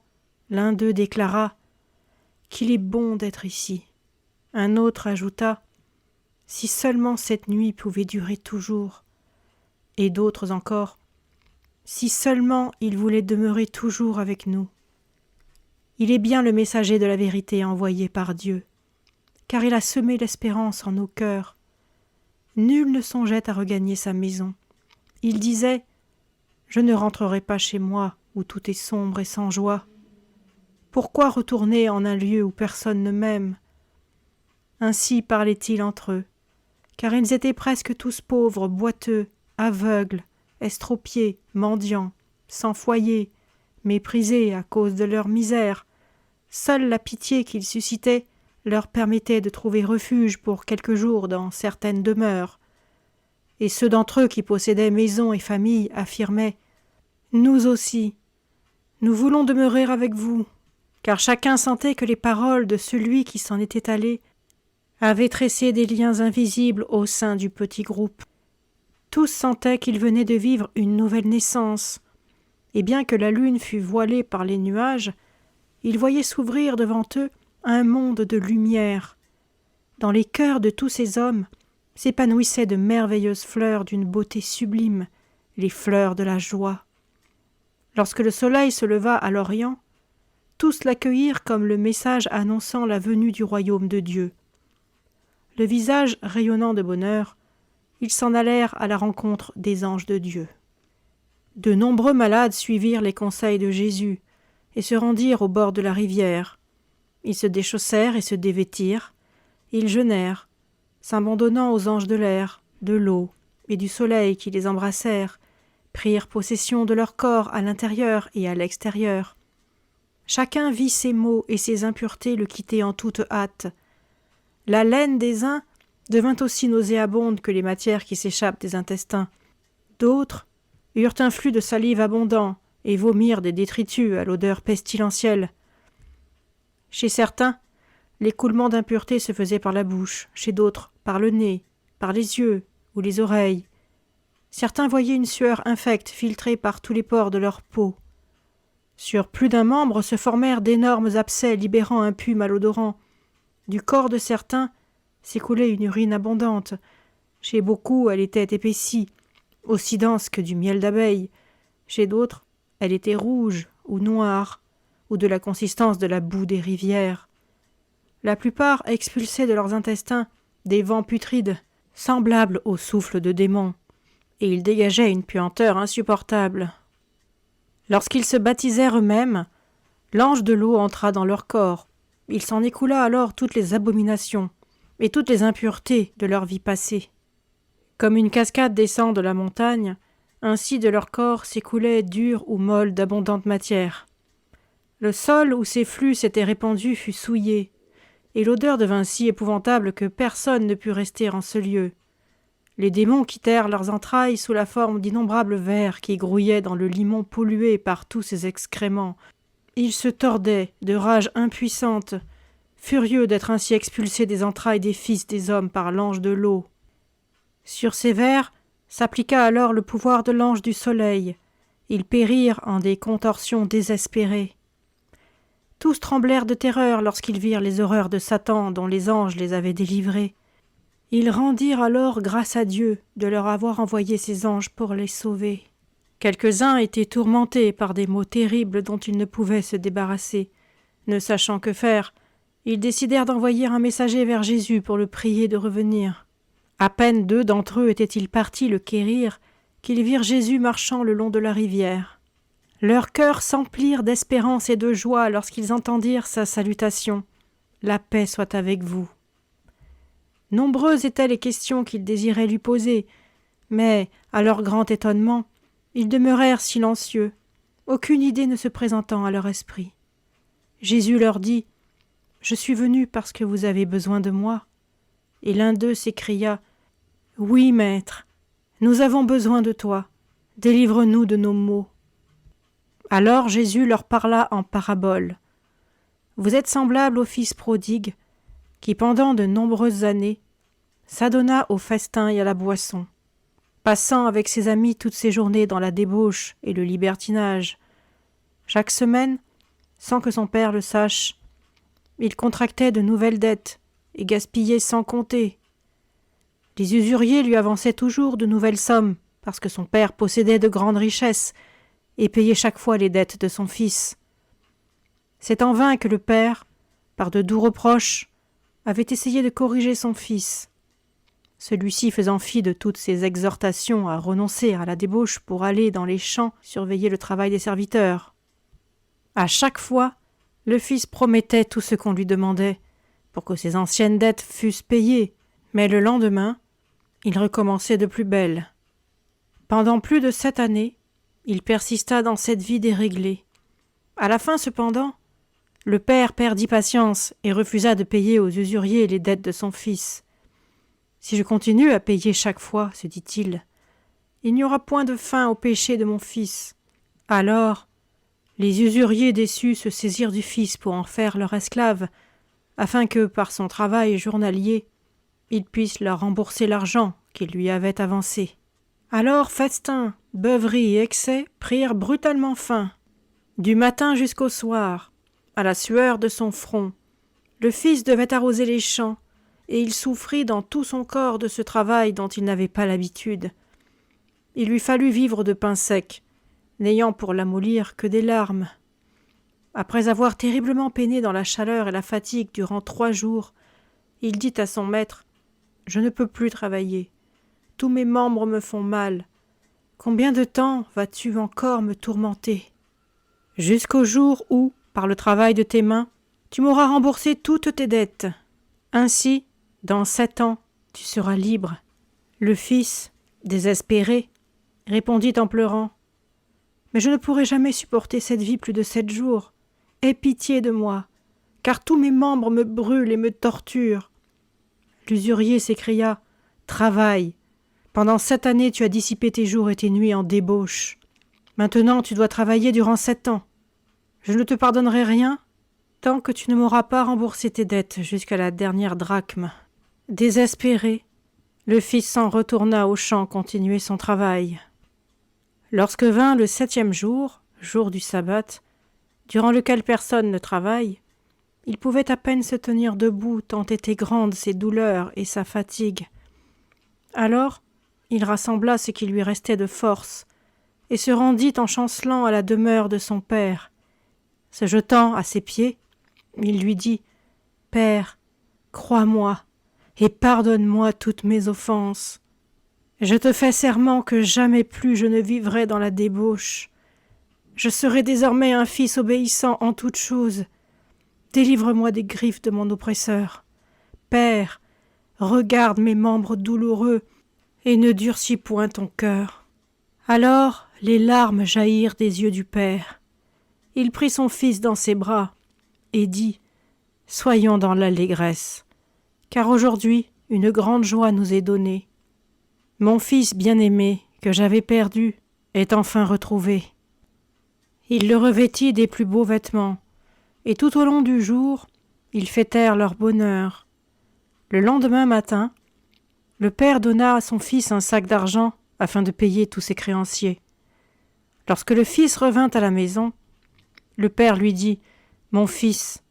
l'un d'eux déclara « Qu'il est bon d'être ici ». Un autre ajouta « Si seulement cette nuit pouvait durer toujours ». Et d'autres encore « Si seulement il voulait demeurer toujours avec nous ». Il est bien le messager de la vérité envoyé par Dieu, car il a semé l'espérance en nos cœurs. Nul ne songeait à regagner sa maison. Il disait « Je ne rentrerai pas chez moi, où tout est sombre et sans joie. Pourquoi retourner en un lieu où personne ne m'aime ?» Ainsi parlaient-ils entre eux, car ils étaient presque tous pauvres, boiteux, aveugles, estropiés, mendiants, sans foyer, méprisés à cause de leur misère. Seule la pitié qu'ils suscitaient leur permettait de trouver refuge pour quelques jours dans certaines demeures. Et ceux d'entre eux qui possédaient maison et famille affirmaient « Nous aussi, nous voulons demeurer avec vous », car chacun sentait que les paroles de celui qui s'en était allé avaient tressé des liens invisibles au sein du petit groupe. Tous sentaient qu'ils venaient de vivre une nouvelle naissance, et bien que la lune fût voilée par les nuages, ils voyaient s'ouvrir devant eux un monde de lumière. Dans les cœurs de tous ces hommes s'épanouissaient de merveilleuses fleurs d'une beauté sublime, les fleurs de la joie. Lorsque le soleil se leva à l'Orient, tous l'accueillirent comme le message annonçant la venue du royaume de Dieu. Le visage rayonnant de bonheur, ils s'en allèrent à la rencontre des anges de Dieu. De nombreux malades suivirent les conseils de Jésus et se rendirent au bord de la rivière. Ils se déchaussèrent et se dévêtirent, ils jeûnèrent, s'abandonnant aux anges de l'air, de l'eau et du soleil qui les embrassèrent, prirent possession de leur corps à l'intérieur et à l'extérieur. Chacun vit ses maux et ses impuretés le quitter en toute hâte. La laine des uns devint aussi nauséabonde que les matières qui s'échappent des intestins. D'autres eurent un flux de salive abondant et vomirent des détritus à l'odeur pestilentielle. Chez certains, l'écoulement d'impureté se faisait par la bouche, chez d'autres par le nez, par les yeux ou les oreilles. Certains voyaient une sueur infecte filtrer par tous les pores de leur peau. Sur plus d'un membre se formèrent d'énormes abcès libérant un pus malodorant. Du corps de certains s'écoulait une urine abondante. Chez beaucoup, elle était épaissie, aussi dense que du miel d'abeille. Chez d'autres, elle était rouge ou noire, ou de la consistance de la boue des rivières. La plupart expulsaient de leurs intestins des vents putrides, semblables au souffle de démons, et ils dégageaient une puanteur insupportable. Lorsqu'ils se baptisèrent eux-mêmes, l'ange de l'eau entra dans leur corps. Il s'en écoula alors toutes les abominations et toutes les impuretés de leur vie passée. Comme une cascade descend de la montagne, ainsi de leur corps s'écoulait dure ou molle d'abondante matière. Le sol où ces flux s'étaient répandus fut souillé, et l'odeur devint si épouvantable que personne ne put rester en ce lieu. Les démons quittèrent leurs entrailles sous la forme d'innombrables vers qui grouillaient dans le limon pollué par tous ces excréments. Ils se tordaient de rage impuissante, furieux d'être ainsi expulsés des entrailles des fils des hommes par l'ange de l'eau. Sur ces vers s'appliqua alors le pouvoir de l'ange du soleil. Ils périrent en des contorsions désespérées. Tous tremblèrent de terreur lorsqu'ils virent les horreurs de Satan dont les anges les avaient délivrés. Ils rendirent alors grâce à Dieu de leur avoir envoyé ses anges pour les sauver. Quelques-uns étaient tourmentés par des maux terribles dont ils ne pouvaient se débarrasser. Ne sachant que faire, ils décidèrent d'envoyer un messager vers Jésus pour le prier de revenir. À peine 2 d'entre eux étaient-ils partis le quérir, qu'ils virent Jésus marchant le long de la rivière. Leurs cœurs s'emplirent d'espérance et de joie lorsqu'ils entendirent sa salutation. « La paix soit avec vous ». Nombreuses étaient les questions qu'ils désiraient lui poser, mais, à leur grand étonnement, ils demeurèrent silencieux, aucune idée ne se présentant à leur esprit. Jésus leur dit « Je suis venu parce que vous avez besoin de moi. » Et l'un d'eux s'écria « Oui, Maître, nous avons besoin de toi. Délivre-nous de nos maux. » Alors Jésus leur parla en parabole. « Vous êtes semblables au fils prodigue, qui pendant de nombreuses années s'adonna au festin et à la boisson, passant avec ses amis toutes ses journées dans la débauche et le libertinage. Chaque semaine, sans que son père le sache, il contractait de nouvelles dettes et gaspillait sans compter. Les usuriers lui avançaient toujours de nouvelles sommes, parce que son père possédait de grandes richesses et payait chaque fois les dettes de son fils. C'est en vain que le père, par de doux reproches, avait essayé de corriger son fils. Celui-ci faisant fi de toutes ses exhortations à renoncer à la débauche pour aller dans les champs surveiller le travail des serviteurs. À chaque fois, le fils promettait tout ce qu'on lui demandait, pour que ses anciennes dettes fussent payées, mais le lendemain, il recommençait de plus belle. Pendant plus de 7 années, il persista dans cette vie déréglée. À la fin, cependant, le père perdit patience et refusa de payer aux usuriers les dettes de son fils. « Si je continue à payer chaque fois, se dit-il, il n'y aura point de fin au péché de mon fils. » Alors, les usuriers déçus se saisirent du fils pour en faire leur esclave, afin que, par son travail journalier, il puisse leur rembourser l'argent qu'ils lui avaient avancé. Alors festin, beuverie et excès prirent brutalement fin. Du matin jusqu'au soir, à la sueur de son front, le fils devait arroser les champs, et il souffrit dans tout son corps de ce travail dont il n'avait pas l'habitude. Il lui fallut vivre de pain sec, n'ayant pour l'amollir que des larmes. Après avoir terriblement peiné dans la chaleur et la fatigue durant 3 jours, il dit à son maître « Je ne peux plus travailler. Tous mes membres me font mal. Combien de temps vas-tu encore me tourmenter ? Jusqu'au jour où, par le travail de tes mains, tu m'auras remboursé toutes tes dettes. Ainsi, dans 7 ans, tu seras libre. » Le fils, désespéré, répondit en pleurant « Mais je ne pourrai jamais supporter cette vie plus de 7 jours. Aie pitié de moi, car tous mes membres me brûlent et me torturent. » L'usurier s'écria « Travaille. Pendant 7 années, tu as dissipé tes jours et tes nuits en débauche. Maintenant, tu dois travailler durant 7 ans. Je ne te pardonnerai rien tant que tu ne m'auras pas remboursé tes dettes jusqu'à la dernière drachme. » Désespéré, le fils s'en retourna au champ continuer son travail. Lorsque vint le 7e jour, jour du sabbat, durant lequel personne ne travaille, il pouvait à peine se tenir debout tant étaient grandes ses douleurs et sa fatigue. Alors, il rassembla ce qui lui restait de force et se rendit en chancelant à la demeure de son père. Se jetant à ses pieds, il lui dit « Père, crois-moi et pardonne-moi toutes mes offenses. Je te fais serment que jamais plus je ne vivrai dans la débauche. Je serai désormais un fils obéissant en toutes choses. Délivre-moi des griffes de mon oppresseur. Père, regarde mes membres douloureux et ne durcis point ton cœur. » Alors les larmes jaillirent des yeux du père. Il prit son fils dans ses bras et dit « Soyons dans l'allégresse, car aujourd'hui une grande joie nous est donnée. Mon fils bien-aimé, que j'avais perdu, est enfin retrouvé. » Il le revêtit des plus beaux vêtements, et tout au long du jour, ils fêtèrent leur bonheur. Le lendemain matin, le père donna à son fils un sac d'argent afin de payer tous ses créanciers. Lorsque le fils revint à la maison, le père lui dit « Mon fils,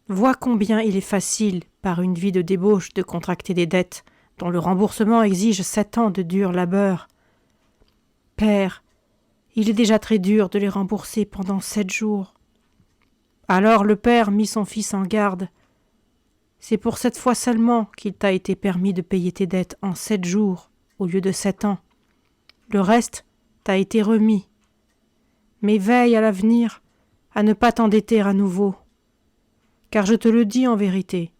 vois combien il est facile, par une vie de débauche, de contracter des dettes dont le remboursement exige 7 ans de dur labeur. Père, Il est déjà très dur de les rembourser pendant 7 jours. » Alors le père mit son fils en garde. « C'est pour cette fois seulement qu'il t'a été permis de payer tes dettes en 7 jours au lieu de 7 ans. Le reste t'a été remis. Mais veille à l'avenir à ne pas t'endetter à nouveau. Car je te le dis en vérité,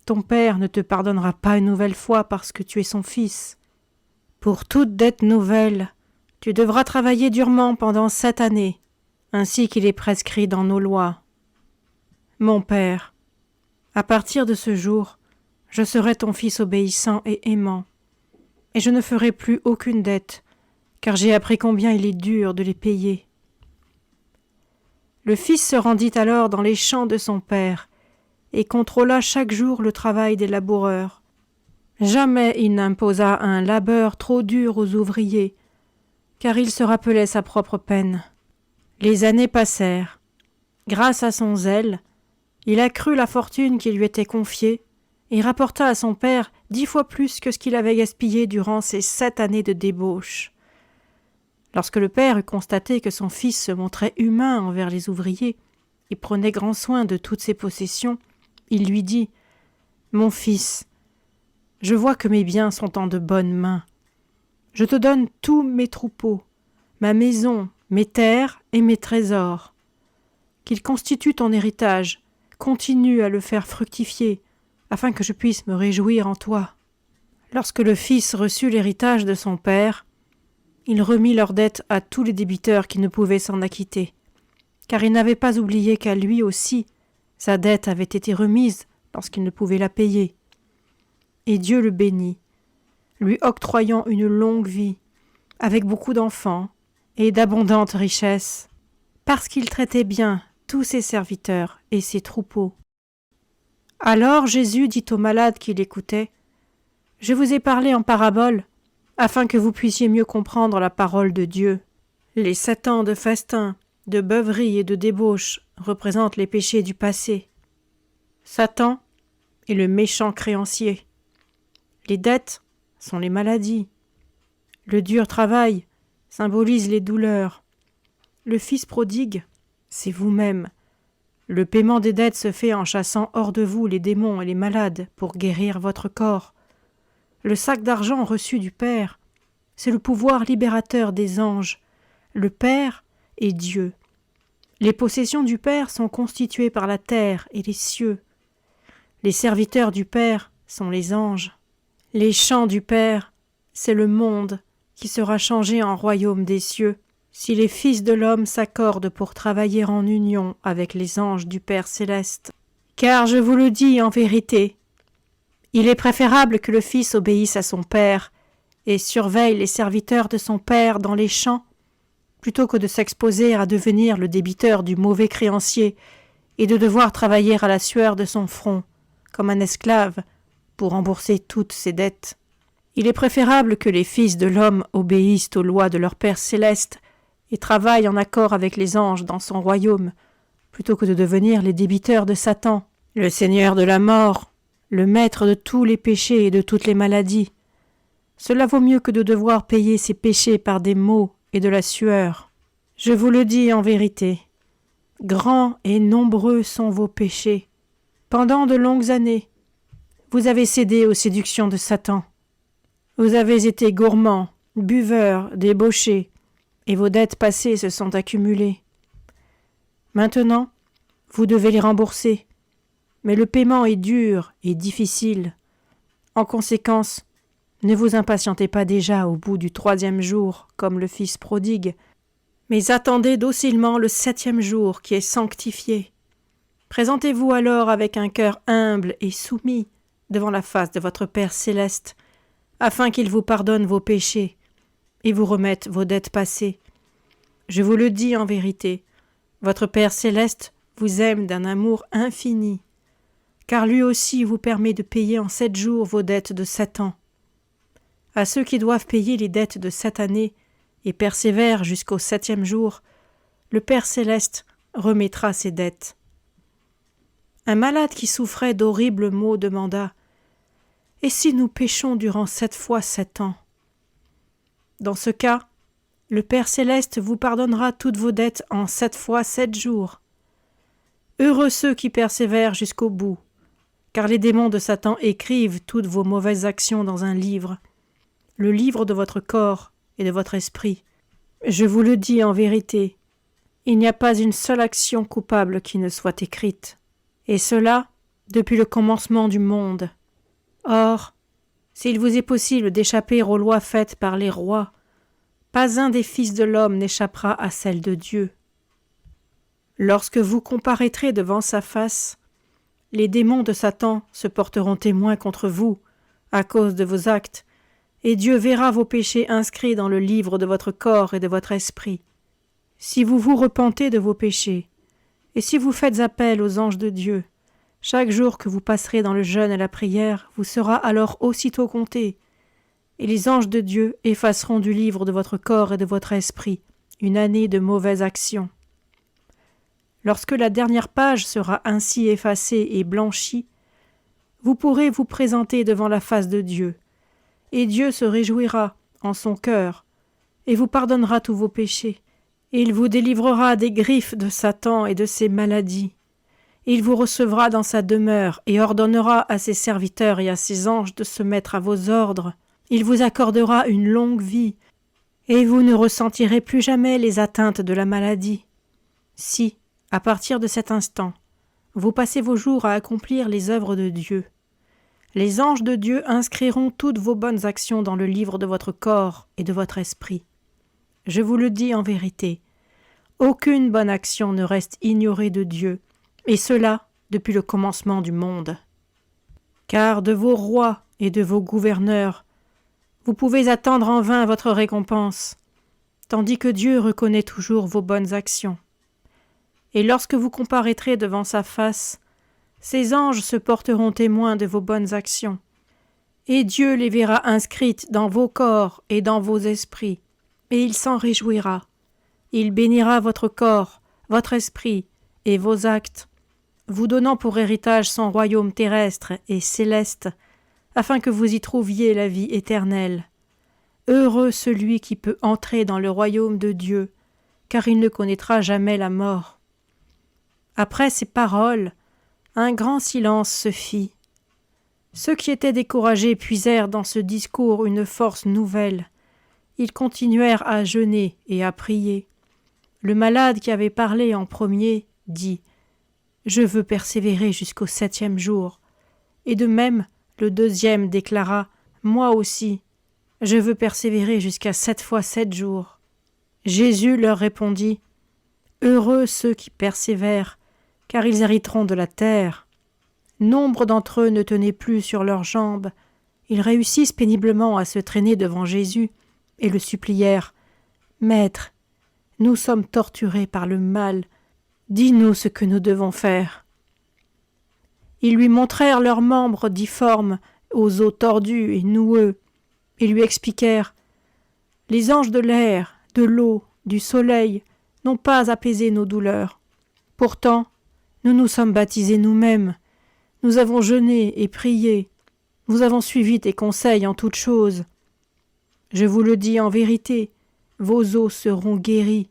ton père ne te pardonnera pas une nouvelle fois parce que tu es son fils. Pour toute dette nouvelle, tu devras travailler durement pendant 7 années, ainsi qu'il est prescrit dans nos lois. Mon père, à partir de ce jour, je serai ton fils obéissant et aimant, et je ne ferai plus aucune dette, car j'ai appris combien il est dur de les payer. » Le fils se rendit alors dans les champs de son père, et contrôla chaque jour le travail des laboureurs. Jamais il n'imposa un labeur trop dur aux ouvriers, car il se rappelait sa propre peine. Les années passèrent. Grâce à son zèle, il accrut la fortune qui lui était confiée et rapporta à son père 10 fois plus que ce qu'il avait gaspillé durant ces 7 années de débauche. Lorsque le père eut constaté que son fils se montrait humain envers les ouvriers et prenait grand soin de toutes ses possessions, il lui dit « Mon fils, je vois que mes biens sont en de bonnes mains. Je te donne tous mes troupeaux, ma maison, mes terres et mes trésors. Qu'ils constituent ton héritage, continue à le faire fructifier, afin que je puisse me réjouir en toi. » Lorsque le fils reçut l'héritage de son père, il remit leurs dettes à tous les débiteurs qui ne pouvaient s'en acquitter, car il n'avait pas oublié qu'à lui aussi, sa dette avait été remise lorsqu'il ne pouvait la payer. Et Dieu le bénit, lui octroyant une longue vie, avec beaucoup d'enfants et d'abondantes richesses, parce qu'il traitait bien tous ses serviteurs et ses troupeaux. Alors Jésus dit aux malades qui l'écoutaient, « Je vous ai parlé en parabole, afin que vous puissiez mieux comprendre la parole de Dieu. Les 7 ans de festin, de beuverie et de débauche représentent les péchés du passé. Satan est le méchant créancier. Les dettes sont les maladies. Le dur travail symbolise les douleurs. Le fils prodigue, c'est vous-même. Le paiement des dettes se fait en chassant hors de vous les démons et les malades pour guérir votre corps. Le sac d'argent reçu du Père, c'est le pouvoir libérateur des anges. Le Père est Dieu. Les possessions du Père sont constituées par la terre et les cieux. Les serviteurs du Père sont les anges. Les champs du Père, c'est le monde qui sera changé en royaume des cieux, si les fils de l'homme s'accordent pour travailler en union avec les anges du Père céleste. Car je vous le dis en vérité, il est préférable que le fils obéisse à son père et surveille les serviteurs de son père dans les champs, plutôt que de s'exposer à devenir le débiteur du mauvais créancier et de devoir travailler à la sueur de son front, comme un esclave, pour rembourser toutes ses dettes. Il est préférable que les fils de l'homme obéissent aux lois de leur Père céleste et travaillent en accord avec les anges dans son royaume, plutôt que de devenir les débiteurs de Satan, le Seigneur de la mort, le maître de tous les péchés et de toutes les maladies. Cela vaut mieux que de devoir payer ses péchés par des maux et de la sueur. Je vous le dis en vérité, grands et nombreux sont vos péchés. Pendant de longues années, vous avez cédé aux séductions de Satan. Vous avez été gourmands, buveurs, débauchés, et vos dettes passées se sont accumulées. Maintenant, vous devez les rembourser, mais le paiement est dur et difficile. En conséquence, ne vous impatientez pas déjà au bout du 3e jour, comme le fils prodigue, mais attendez docilement le 7e jour qui est sanctifié. Présentez-vous alors avec un cœur humble et soumis devant la face de votre Père céleste, afin qu'il vous pardonne vos péchés et vous remette vos dettes passées. Je vous le dis en vérité, votre Père céleste vous aime d'un amour infini, car lui aussi vous permet de payer en 7 jours vos dettes de 7 ans. À ceux qui doivent payer les dettes de 7 années et persévèrent jusqu'au 7e jour, le Père céleste remettra ses dettes. Un malade qui souffrait d'horribles maux demanda « Et si nous péchons durant 7 fois 7 ans ?» Dans ce cas, le Père céleste vous pardonnera toutes vos dettes en 7 fois 7 jours. Heureux ceux qui persévèrent jusqu'au bout, car les démons de Satan écrivent toutes vos mauvaises actions dans un livre, le livre de votre corps et de votre esprit. Je vous le dis en vérité, il n'y a pas une seule action coupable qui ne soit écrite, et cela depuis le commencement du monde. Or, s'il vous est possible d'échapper aux lois faites par les rois, pas un des fils de l'homme n'échappera à celles de Dieu. Lorsque vous comparaîtrez devant sa face, les démons de Satan se porteront témoins contre vous à cause de vos actes, et Dieu verra vos péchés inscrits dans le livre de votre corps et de votre esprit. Si vous vous repentez de vos péchés, et si vous faites appel aux anges de Dieu, chaque jour que vous passerez dans le jeûne et la prière vous sera alors aussitôt compté, et les anges de Dieu effaceront du livre de votre corps et de votre esprit une année de mauvaises actions. Lorsque la dernière page sera ainsi effacée et blanchie, vous pourrez vous présenter devant la face de Dieu, et Dieu se réjouira en son cœur, et vous pardonnera tous vos péchés. Il vous délivrera des griffes de Satan et de ses maladies. Il vous recevra dans sa demeure et ordonnera à ses serviteurs et à ses anges de se mettre à vos ordres. Il vous accordera une longue vie, et vous ne ressentirez plus jamais les atteintes de la maladie. Si, à partir de cet instant, vous passez vos jours à accomplir les œuvres de Dieu, les anges de Dieu inscriront toutes vos bonnes actions dans le livre de votre corps et de votre esprit. Je vous le dis en vérité, aucune bonne action ne reste ignorée de Dieu, et cela depuis le commencement du monde. Car de vos rois et de vos gouverneurs, vous pouvez attendre en vain votre récompense, tandis que Dieu reconnaît toujours vos bonnes actions. Et lorsque vous comparaîtrez devant sa face, ses anges se porteront témoins de vos bonnes actions, et Dieu les verra inscrites dans vos corps et dans vos esprits, et il s'en réjouira. Il bénira votre corps, votre esprit et vos actes, vous donnant pour héritage son royaume terrestre et céleste, afin que vous y trouviez la vie éternelle. Heureux celui qui peut entrer dans le royaume de Dieu, car il ne connaîtra jamais la mort. Après ces paroles, un grand silence se fit. Ceux qui étaient découragés puisèrent dans ce discours une force nouvelle. Ils continuèrent à jeûner et à prier. Le malade qui avait parlé en premier dit « Je veux persévérer jusqu'au 7e jour ». Et de même, le deuxième déclara « Moi aussi, je veux persévérer jusqu'à 7 fois 7 jours ». Jésus leur répondit « Heureux ceux qui persévèrent, car ils hériteront de la terre. » Nombre d'entre eux ne tenaient plus sur leurs jambes. Ils réussissent péniblement à se traîner devant Jésus et le supplièrent « Maître, nous sommes torturés par le mal. Dis-nous ce que nous devons faire. » Ils lui montrèrent leurs membres difformes, aux os tordus et noueux, et lui expliquèrent « Les anges de l'air, de l'eau, du soleil n'ont pas apaisé nos douleurs. Pourtant, nous nous sommes baptisés nous-mêmes. Nous avons jeûné et prié. Nous avons suivi tes conseils en toutes choses. Je vous le dis en vérité, vos os seront guéris.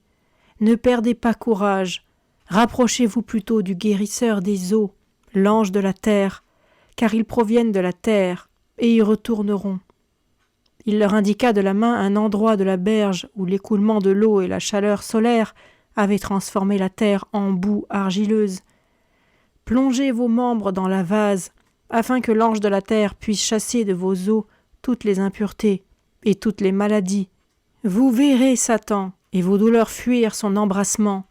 Ne perdez pas courage. Rapprochez-vous plutôt du guérisseur des eaux, l'ange de la terre, car ils proviennent de la terre, et y retourneront. » Il leur indiqua de la main un endroit de la berge où l'écoulement de l'eau et la chaleur solaire avaient transformé la terre en boue argileuse. « Plongez vos membres dans la vase, afin que l'ange de la terre puisse chasser de vos os toutes les impuretés et toutes les maladies. Vous verrez Satan et vos douleurs fuir son embrassement.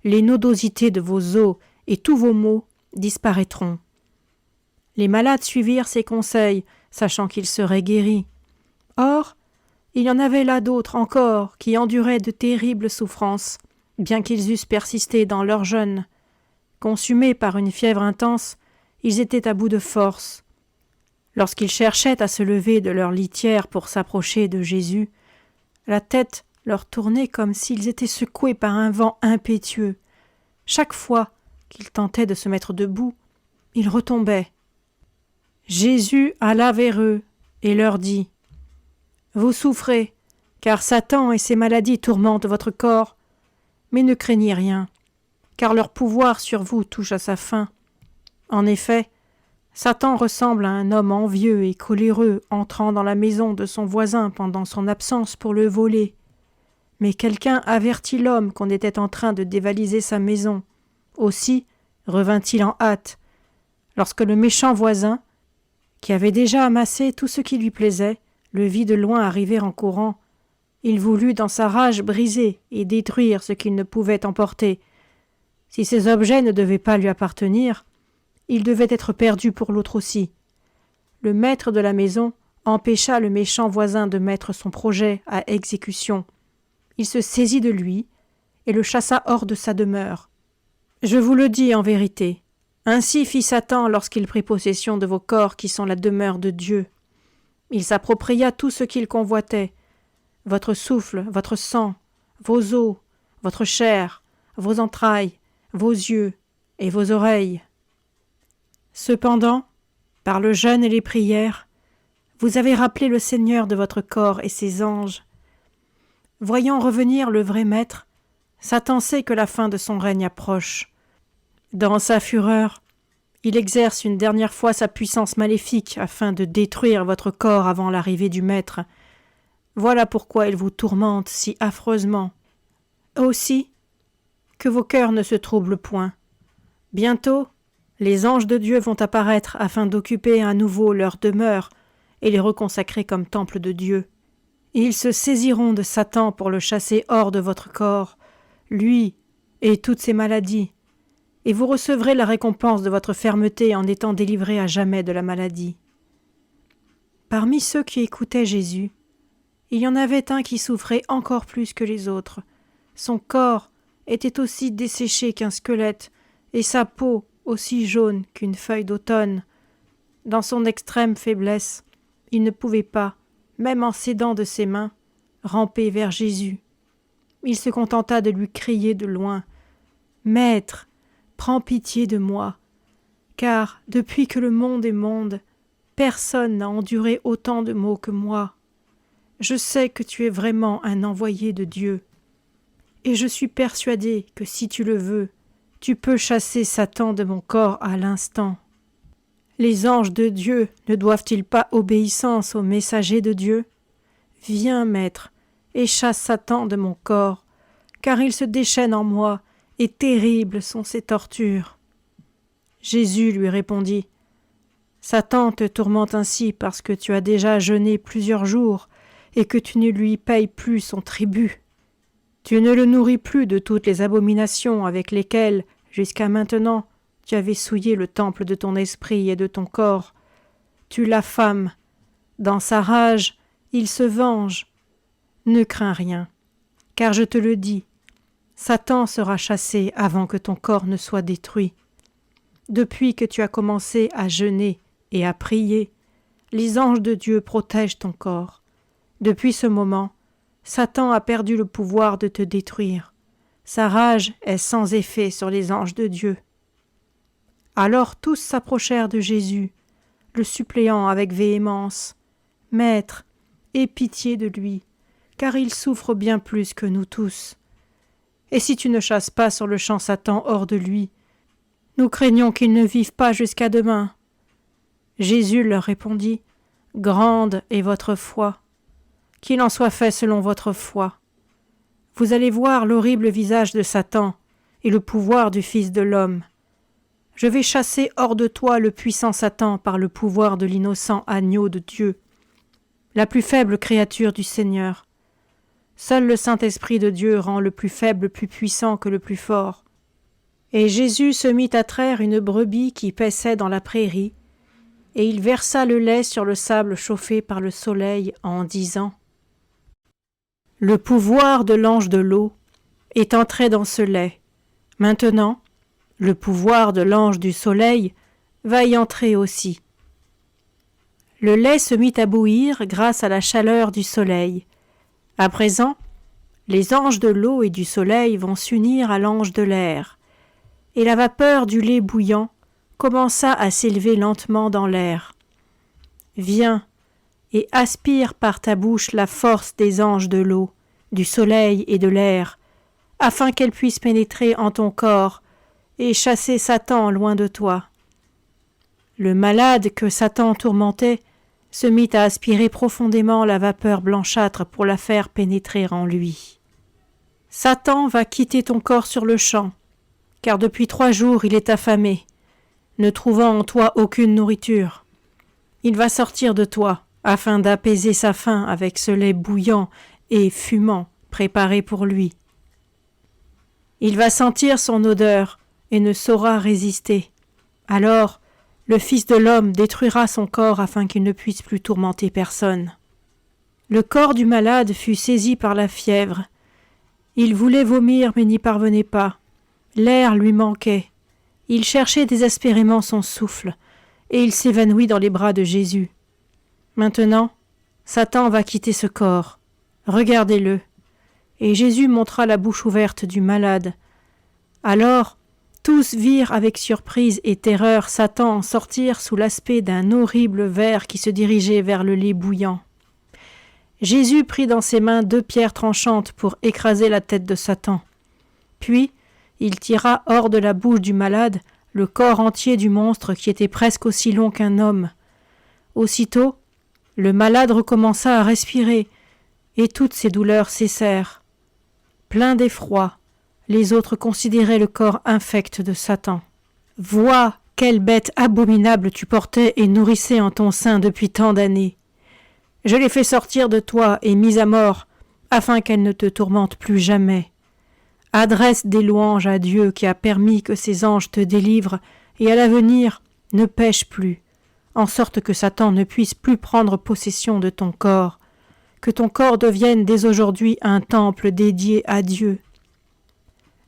Les nodosités de vos os et tous vos maux disparaîtront. » Les malades suivirent ses conseils, sachant qu'ils seraient guéris. Or, il y en avait là d'autres encore qui enduraient de terribles souffrances, bien qu'ils eussent persisté dans leur jeûne. Consumés par une fièvre intense, ils étaient à bout de force. Lorsqu'ils cherchaient à se lever de leur litière pour s'approcher de Jésus, la tête leur tournait comme s'ils étaient secoués par un vent impétueux. Chaque fois qu'ils tentaient de se mettre debout, ils retombaient. Jésus alla vers eux et leur dit « Vous souffrez, car Satan et ses maladies tourmentent votre corps. Mais ne craignez rien, car leur pouvoir sur vous touche à sa fin. En effet, Satan ressemble à un homme envieux et coléreux entrant dans la maison de son voisin pendant son absence pour le voler. Mais quelqu'un avertit l'homme qu'on était en train de dévaliser sa maison. Aussi revint-il en hâte. Lorsque le méchant voisin, qui avait déjà amassé tout ce qui lui plaisait, le vit de loin arriver en courant, il voulut dans sa rage briser et détruire ce qu'il ne pouvait emporter. Si ces objets ne devaient pas lui appartenir, ils devaient être perdus pour l'autre aussi. Le maître de la maison empêcha le méchant voisin de mettre son projet à exécution. Il se saisit de lui et le chassa hors de sa demeure. Je vous le dis en vérité, ainsi fit Satan lorsqu'il prit possession de vos corps qui sont la demeure de Dieu. Il s'appropria tout ce qu'il convoitait, votre souffle, votre sang, vos os, votre chair, vos entrailles, vos yeux et vos oreilles. Cependant, par le jeûne et les prières, vous avez rappelé le Seigneur de votre corps et ses anges. Voyant revenir le vrai maître, Satan sait que la fin de son règne approche. Dans sa fureur, il exerce une dernière fois sa puissance maléfique afin de détruire votre corps avant l'arrivée du maître. Voilà pourquoi il vous tourmente si affreusement. Aussi, que vos cœurs ne se troublent point. Bientôt, les anges de Dieu vont apparaître afin d'occuper à nouveau leur demeure et les reconsacrer comme temple de Dieu. Ils se saisiront de Satan pour le chasser hors de votre corps, lui et toutes ses maladies, et vous recevrez la récompense de votre fermeté en étant délivrés à jamais de la maladie. Parmi ceux qui écoutaient Jésus, il y en avait un qui souffrait encore plus que les autres. Son corps était aussi desséché qu'un squelette, et sa peau aussi jaune qu'une feuille d'automne. Dans son extrême faiblesse, il ne pouvait pas, même en s'aidant de ses mains, ramper vers Jésus. Il se contenta de lui crier de loin « Maître, prends pitié de moi, car depuis que le monde est monde, personne n'a enduré autant de maux que moi. Je sais que tu es vraiment un envoyé de Dieu, et je suis persuadé que si tu le veux, tu peux chasser Satan de mon corps à l'instant. Les anges de Dieu ne doivent-ils pas obéissance aux messagers de Dieu? Viens, maître, et chasse Satan de mon corps, car il se déchaîne en moi, et terribles sont ses tortures. » Jésus lui répondit, « Satan te tourmente ainsi parce que tu as déjà jeûné plusieurs jours, et que tu ne lui payes plus son tribut. Tu ne le nourris plus de toutes les abominations avec lesquelles, jusqu'à maintenant, tu avais souillé le temple de ton esprit et de ton corps. Tu l'affames. Dans sa rage, il se venge. Ne crains rien, car je te le dis, Satan sera chassé avant que ton corps ne soit détruit. Depuis que tu as commencé à jeûner et à prier, les anges de Dieu protègent ton corps. Depuis ce moment, Satan a perdu le pouvoir de te détruire. Sa rage est sans effet sur les anges de Dieu. » Alors tous s'approchèrent de Jésus, le suppléant avec véhémence. « Maître, aie pitié de lui, car il souffre bien plus que nous tous. Et si tu ne chasses pas sur le champ Satan hors de lui, nous craignons qu'il ne vive pas jusqu'à demain. » Jésus leur répondit, « Grande est votre foi. Qu'il en soit fait selon votre foi. Vous allez voir l'horrible visage de Satan et le pouvoir du Fils de l'homme. Je vais chasser hors de toi le puissant Satan par le pouvoir de l'innocent agneau de Dieu, la plus faible créature du Seigneur. Seul le Saint-Esprit de Dieu rend le plus faible plus puissant que le plus fort. » Et Jésus se mit à traire une brebis qui paissait dans la prairie, et il versa le lait sur le sable chauffé par le soleil en disant « Le pouvoir de l'ange de l'eau est entré dans ce lait. Maintenant, le pouvoir de l'ange du soleil va y entrer aussi. » Le lait se mit à bouillir grâce à la chaleur du soleil. À présent, les anges de l'eau et du soleil vont s'unir à l'ange de l'air, et la vapeur du lait bouillant commença à s'élever lentement dans l'air. « Viens, et aspire par ta bouche la force des anges de l'eau, du soleil et de l'air, afin qu'elle puisse pénétrer en ton corps et chasser Satan loin de toi. » Le malade que Satan tourmentait se mit à aspirer profondément la vapeur blanchâtre pour la faire pénétrer en lui. « Satan va quitter ton corps sur le champ, car depuis 3 jours il est affamé, ne trouvant en toi aucune nourriture. Il va sortir de toi, afin d'apaiser sa faim avec ce lait bouillant et fumant préparé pour lui. Il va sentir son odeur et ne saura résister. Alors, le Fils de l'homme détruira son corps afin qu'il ne puisse plus tourmenter personne. » Le corps du malade fut saisi par la fièvre. Il voulait vomir mais n'y parvenait pas. L'air lui manquait. Il cherchait désespérément son souffle, et il s'évanouit dans les bras de Jésus. Maintenant, Satan va quitter ce corps. Regardez-le. Et Jésus montra la bouche ouverte du malade. Alors, tous virent avec surprise et terreur Satan sortir sous l'aspect d'un horrible ver qui se dirigeait vers le lait bouillant. Jésus prit dans ses mains 2 pierres tranchantes pour écraser la tête de Satan. Puis, il tira hors de la bouche du malade le corps entier du monstre qui était presque aussi long qu'un homme. Aussitôt, le malade recommença à respirer, et toutes ses douleurs cessèrent. Plein d'effroi, les autres considéraient le corps infect de Satan. « Vois quelle bête abominable tu portais et nourrissais en ton sein depuis tant d'années. Je l'ai fait sortir de toi et mise à mort, afin qu'elle ne te tourmente plus jamais. Adresse des louanges à Dieu qui a permis que ses anges te délivrent, et à l'avenir, ne pêche plus, en sorte que Satan ne puisse plus prendre possession de ton corps, que ton corps devienne dès aujourd'hui un temple dédié à Dieu. »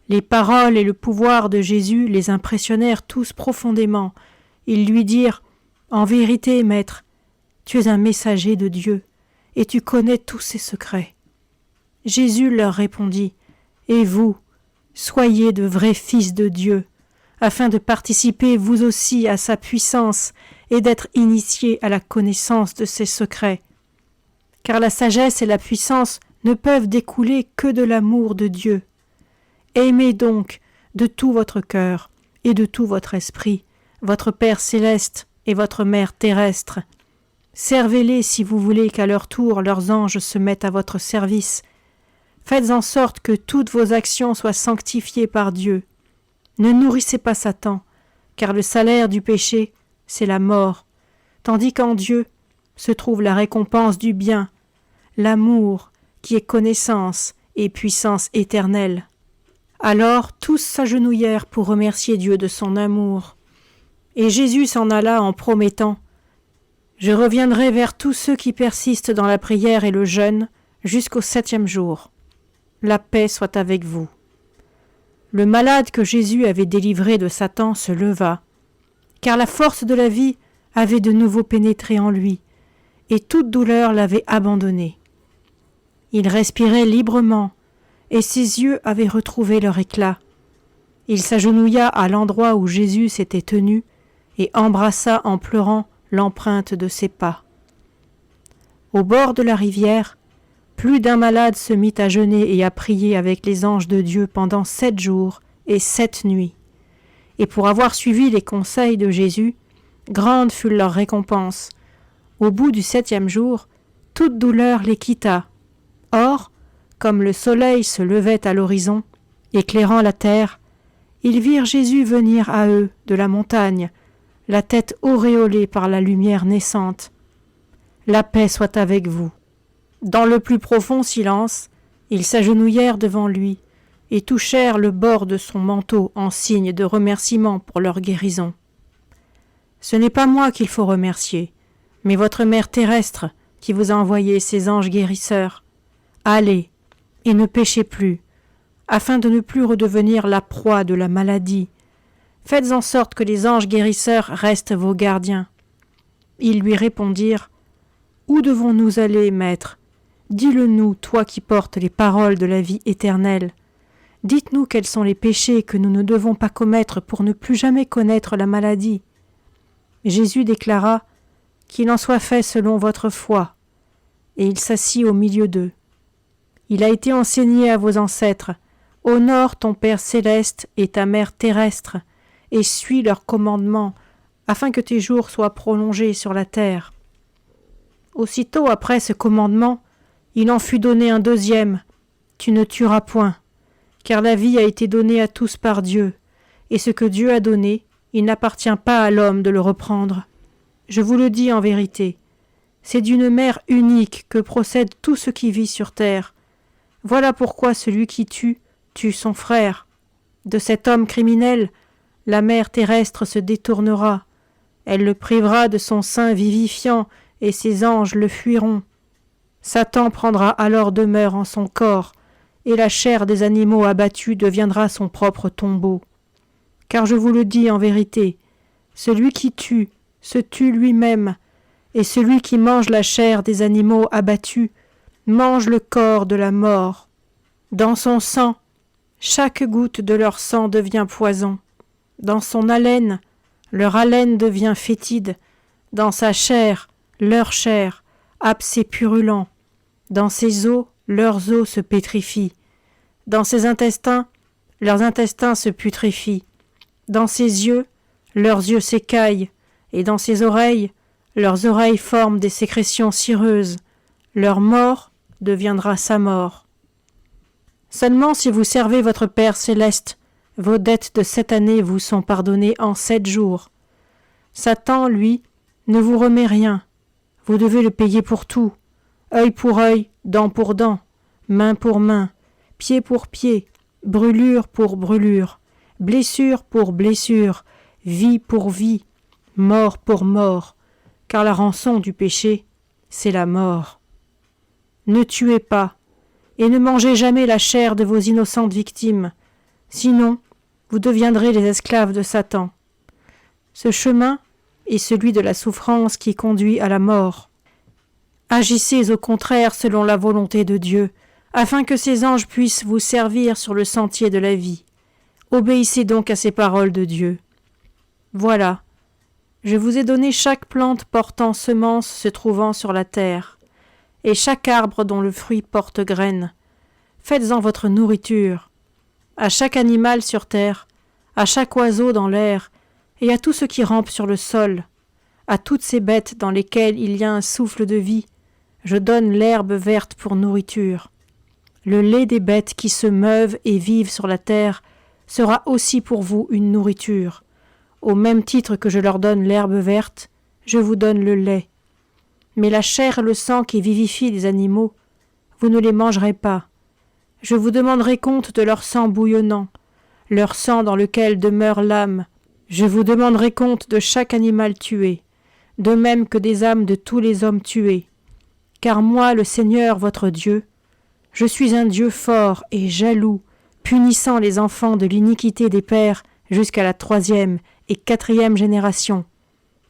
Les paroles et le pouvoir de Jésus les impressionnèrent tous profondément. Ils lui dirent « En vérité, Maître, tu es un messager de Dieu, et tu connais tous ses secrets. » Jésus leur répondit « Et vous, soyez de vrais fils de Dieu, afin de participer vous aussi à sa puissance et d'être initiés à la connaissance de ses secrets. Car la sagesse et la puissance ne peuvent découler que de l'amour de Dieu. Aimez donc de tout votre cœur et de tout votre esprit, votre Père céleste et votre Mère terrestre. Servez-les si vous voulez qu'à leur tour leurs anges se mettent à votre service. Faites en sorte que toutes vos actions soient sanctifiées par Dieu. Ne nourrissez pas Satan, car le salaire du péché, c'est la mort, tandis qu'en Dieu se trouve la récompense du bien, l'amour qui est connaissance et puissance éternelle. » Alors tous s'agenouillèrent pour remercier Dieu de son amour. Et Jésus s'en alla en promettant « Je reviendrai vers tous ceux qui persistent dans la prière et le jeûne jusqu'au 7e jour. La paix soit avec vous. » Le malade que Jésus avait délivré de Satan se leva, car la force de la vie avait de nouveau pénétré en lui, et toute douleur l'avait abandonné. Il respirait librement, et ses yeux avaient retrouvé leur éclat. Il s'agenouilla à l'endroit où Jésus s'était tenu et embrassa en pleurant l'empreinte de ses pas. Au bord de la rivière, plus d'un malade se mit à jeûner et à prier avec les anges de Dieu pendant 7 jours et 7 nuits. Et pour avoir suivi les conseils de Jésus, grande fut leur récompense. Au bout du 7e jour, toute douleur les quitta. Or, comme le soleil se levait à l'horizon, éclairant la terre, ils virent Jésus venir à eux de la montagne, la tête auréolée par la lumière naissante. La paix soit avec vous. Dans le plus profond silence, ils s'agenouillèrent devant lui et touchèrent le bord de son manteau en signe de remerciement pour leur guérison. Ce n'est pas moi qu'il faut remercier, mais votre Mère terrestre qui vous a envoyé ses anges guérisseurs. Allez, et ne péchez plus, afin de ne plus redevenir la proie de la maladie. Faites en sorte que les anges guérisseurs restent vos gardiens. » Ils lui répondirent « Où devons-nous aller, Maître ? Dis-le-nous, toi qui portes les paroles de la vie éternelle. Dites-nous quels sont les péchés que nous ne devons pas commettre pour ne plus jamais connaître la maladie. » Jésus déclara « Qu'il en soit fait selon votre foi, et il s'assit au milieu d'eux. Il a été enseigné à vos ancêtres, honore ton Père céleste et ta Mère terrestre, et suis leurs commandements, afin que tes jours soient prolongés sur la terre. Aussitôt après ce commandement, il en fut donné un deuxième, tu ne tueras point, car la vie a été donnée à tous par Dieu, et ce que Dieu a donné, il n'appartient pas à l'homme de le reprendre. Je vous le dis en vérité, c'est d'une mère unique que procède tout ce qui vit sur terre. Voilà pourquoi celui qui tue son frère. De cet homme criminel, la mère terrestre se détournera. Elle le privera de son sein vivifiant, et ses anges le fuiront. Satan prendra alors demeure en son corps, et la chair des animaux abattus deviendra son propre tombeau. Car je vous le dis en vérité, celui qui tue se tue lui-même, et celui qui mange la chair des animaux abattus mange le corps de la mort. Dans son sang, chaque goutte de leur sang devient poison. Dans son haleine, leur haleine devient fétide. Dans sa chair, leur chair, abcès purulent. Dans ses os, leurs os se pétrifient. Dans ses intestins, leurs intestins se putréfient. Dans ses yeux, leurs yeux s'écaillent. Et dans ses oreilles, leurs oreilles forment des sécrétions cireuses. Leur mort deviendra sa mort. Seulement si vous servez votre Père céleste, vos dettes de 7 années vous sont pardonnées en 7 jours. Satan, lui, ne vous remet rien. Vous devez le payer pour tout. Œil pour œil, dent pour dent, main pour main, pied pour pied, brûlure pour brûlure, blessure pour blessure, vie pour vie, mort pour mort, car la rançon du péché, c'est la mort. Ne tuez pas, et ne mangez jamais la chair de vos innocentes victimes, sinon vous deviendrez les esclaves de Satan. Ce chemin est celui de la souffrance qui conduit à la mort. Agissez au contraire selon la volonté de Dieu, afin que ses anges puissent vous servir sur le sentier de la vie. Obéissez donc à ces paroles de Dieu. Voilà, je vous ai donné chaque plante portant semence se trouvant sur la terre, et chaque arbre dont le fruit porte graine. Faites-en votre nourriture. À chaque animal sur terre, à chaque oiseau dans l'air, et à tout ce qui rampe sur le sol, à toutes ces bêtes dans lesquelles il y a un souffle de vie, je donne l'herbe verte pour nourriture. Le lait des bêtes qui se meuvent et vivent sur la terre sera aussi pour vous une nourriture. Au même titre que je leur donne l'herbe verte, je vous donne le lait. Mais la chair et le sang qui vivifient les animaux, vous ne les mangerez pas. Je vous demanderai compte de leur sang bouillonnant, leur sang dans lequel demeure l'âme. Je vous demanderai compte de chaque animal tué, de même que des âmes de tous les hommes tués. Car moi, le Seigneur votre Dieu, je suis un Dieu fort et jaloux, punissant les enfants de l'iniquité des pères jusqu'à la 3e et 4e génération,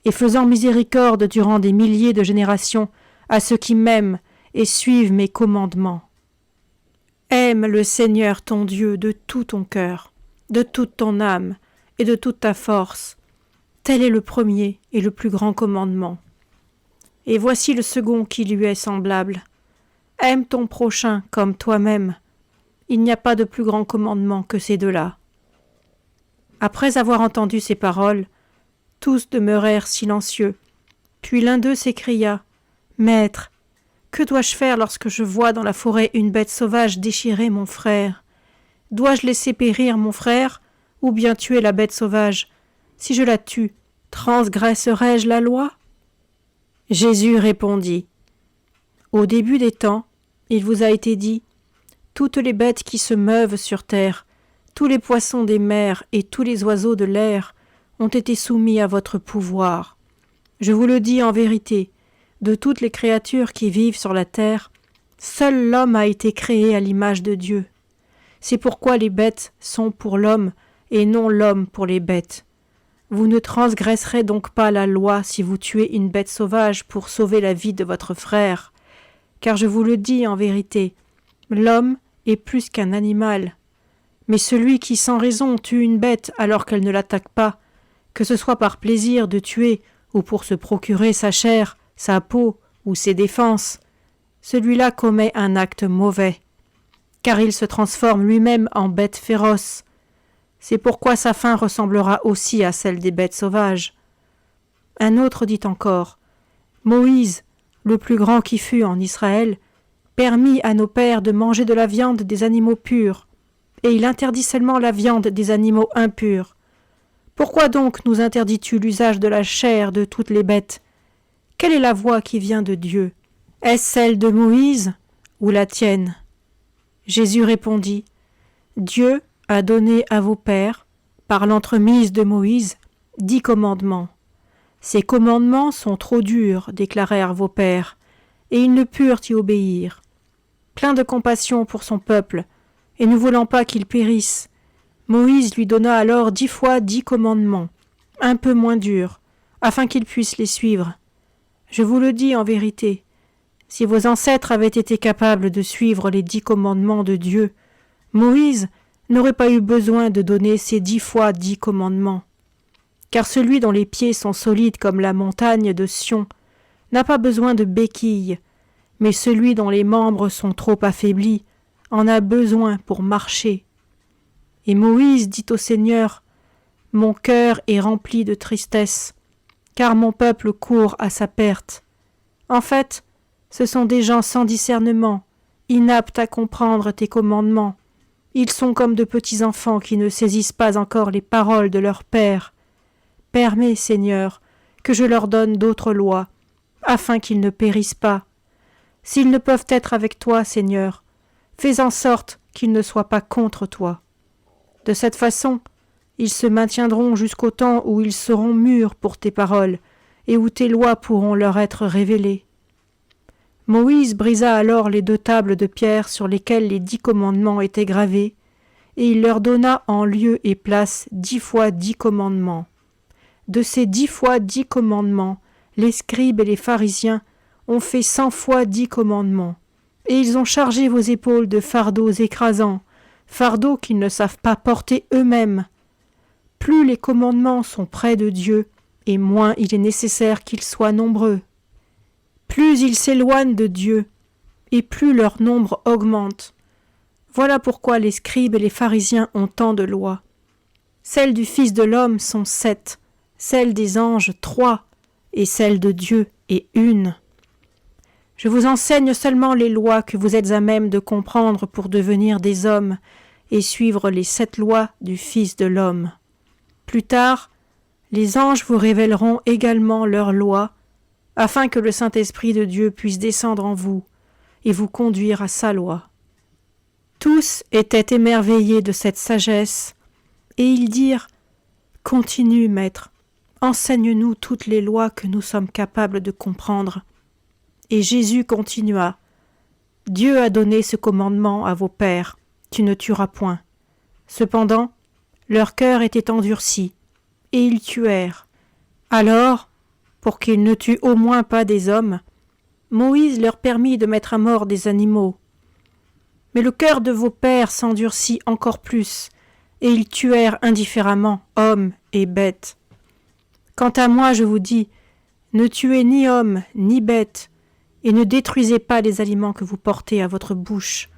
et faisant miséricorde durant des milliers de générations à ceux qui m'aiment et suivent mes commandements. Aime le Seigneur ton Dieu de tout ton cœur, de toute ton âme et de toute ta force. Tel est le premier et le plus grand commandement. Et voici le second qui lui est semblable. Aime ton prochain comme toi-même. Il n'y a pas de plus grand commandement que ces deux-là. Après avoir entendu ces paroles, tous demeurèrent silencieux. Puis l'un d'eux s'écria « Maître, que dois-je faire lorsque je vois dans la forêt une bête sauvage déchirer mon frère? Dois-je laisser périr mon frère ou bien tuer la bête sauvage? Si je la tue, transgresserai-je la loi ?» Jésus répondit « Au début des temps, il vous a été dit « Toutes les bêtes qui se meuvent sur terre, tous les poissons des mers et tous les oiseaux de l'air ont été soumis à votre pouvoir. Je vous le dis en vérité, de toutes les créatures qui vivent sur la terre, seul l'homme a été créé à l'image de Dieu. C'est pourquoi les bêtes sont pour l'homme et non l'homme pour les bêtes. Vous ne transgresserez donc pas la loi si vous tuez une bête sauvage pour sauver la vie de votre frère, car je vous le dis en vérité, l'homme est plus qu'un animal. Mais celui qui sans raison tue une bête alors qu'elle ne l'attaque pas, que ce soit par plaisir de tuer ou pour se procurer sa chair, sa peau ou ses défenses, celui-là commet un acte mauvais, car il se transforme lui-même en bête féroce. C'est pourquoi sa fin ressemblera aussi à celle des bêtes sauvages. » Un autre dit encore, « Moïse, le plus grand qui fut en Israël, permit à nos pères de manger de la viande des animaux purs, et il interdit seulement la viande des animaux impurs. Pourquoi donc nous interdis-tu l'usage de la chair de toutes les bêtes? Quelle est la voix qui vient de Dieu? Est-ce celle de Moïse ou la tienne? » Jésus répondit, « Dieu a donné à vos pères, par l'entremise de Moïse, 10 commandements. Ces commandements sont trop durs, déclarèrent vos pères, et ils ne purent y obéir. Plein de compassion pour son peuple, et ne voulant pas qu'il périsse, Moïse lui donna alors 10 fois 10 commandements, un peu moins durs, afin qu'il puisse les suivre. Je vous le dis en vérité, si vos ancêtres avaient été capables de suivre les 10 commandements de Dieu, Moïse n'aurait pas eu besoin de donner ces 10 fois 10 commandements. Car celui dont les pieds sont solides comme la montagne de Sion n'a pas besoin de béquilles, mais celui dont les membres sont trop affaiblis en a besoin pour marcher. Et Moïse dit au Seigneur, « Mon cœur est rempli de tristesse, car mon peuple court à sa perte. » En fait, ce sont des gens sans discernement, inaptes à comprendre tes commandements. Ils sont comme de petits enfants qui ne saisissent pas encore les paroles de leur Père. Permets, Seigneur, que je leur donne d'autres lois, afin qu'ils ne périssent pas. S'ils ne peuvent être avec toi, Seigneur, fais en sorte qu'ils ne soient pas contre toi. De cette façon, ils se maintiendront jusqu'au temps où ils seront mûrs pour tes paroles, et où tes lois pourront leur être révélées. » Moïse brisa alors les 2 tables de pierre sur lesquelles les 10 commandements étaient gravés, et il leur donna en lieu et place 10 fois 10 commandements. De ces 10 fois 10 commandements, les scribes et les pharisiens ont fait 100 fois 10 commandements, et ils ont chargé vos épaules de fardeaux écrasants, fardeaux qu'ils ne savent pas porter eux-mêmes. Plus les commandements sont près de Dieu, et moins il est nécessaire qu'ils soient nombreux. Plus ils s'éloignent de Dieu, et plus leur nombre augmente. Voilà pourquoi les scribes et les pharisiens ont tant de lois. Celles du Fils de l'homme sont 7, celles des anges 3, et celle de Dieu est 1. Je vous enseigne seulement les lois que vous êtes à même de comprendre pour devenir des hommes et suivre les 7 lois du Fils de l'homme. Plus tard, les anges vous révéleront également leurs lois, afin que le Saint-Esprit de Dieu puisse descendre en vous et vous conduire à sa loi. » Tous étaient émerveillés de cette sagesse, et ils dirent, « Continue, Maître, enseigne-nous toutes les lois que nous sommes capables de comprendre. » Et Jésus continua, « Dieu a donné ce commandement à vos pères, tu ne tueras point. Cependant, leur cœur était endurci, et ils tuèrent. Alors, pour qu'ils ne tuent au moins pas des hommes, Moïse leur permit de mettre à mort des animaux. Mais le cœur de vos pères s'endurcit encore plus, et ils tuèrent indifféremment hommes et bêtes. Quant à moi, je vous dis, ne tuez ni hommes ni bêtes, et ne détruisez pas les aliments que vous portez à votre bouche,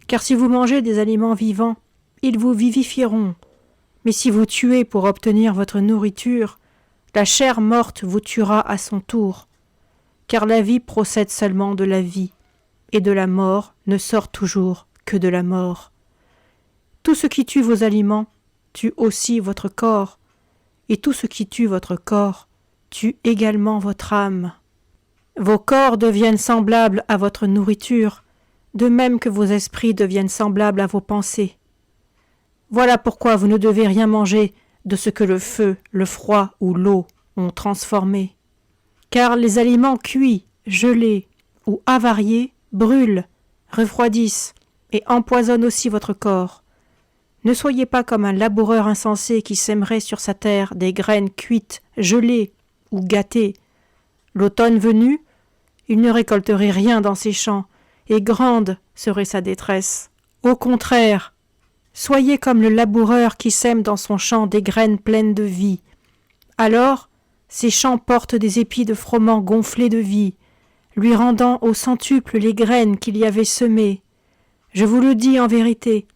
car si vous mangez des aliments vivants, ils vous vivifieront. Mais si vous tuez pour obtenir votre nourriture, la chair morte vous tuera à son tour, car la vie procède seulement de la vie, et de la mort ne sort toujours que de la mort. Tout ce qui tue vos aliments tue aussi votre corps, et tout ce qui tue votre corps tue également votre âme. Vos corps deviennent semblables à votre nourriture, de même que vos esprits deviennent semblables à vos pensées. Voilà pourquoi vous ne devez rien manger de ce que le feu, le froid ou l'eau ont transformé. Car les aliments cuits, gelés ou avariés brûlent, refroidissent et empoisonnent aussi votre corps. Ne soyez pas comme un laboureur insensé qui sèmerait sur sa terre des graines cuites, gelées ou gâtées. L'automne venu, il ne récolterait rien dans ses champs, et grande serait sa détresse. Au contraire, soyez comme le laboureur qui sème dans son champ des graines pleines de vie. Alors, ces champs portent des épis de froment gonflés de vie, lui rendant au centuple les graines qu'il y avait semées. Je vous le dis en vérité,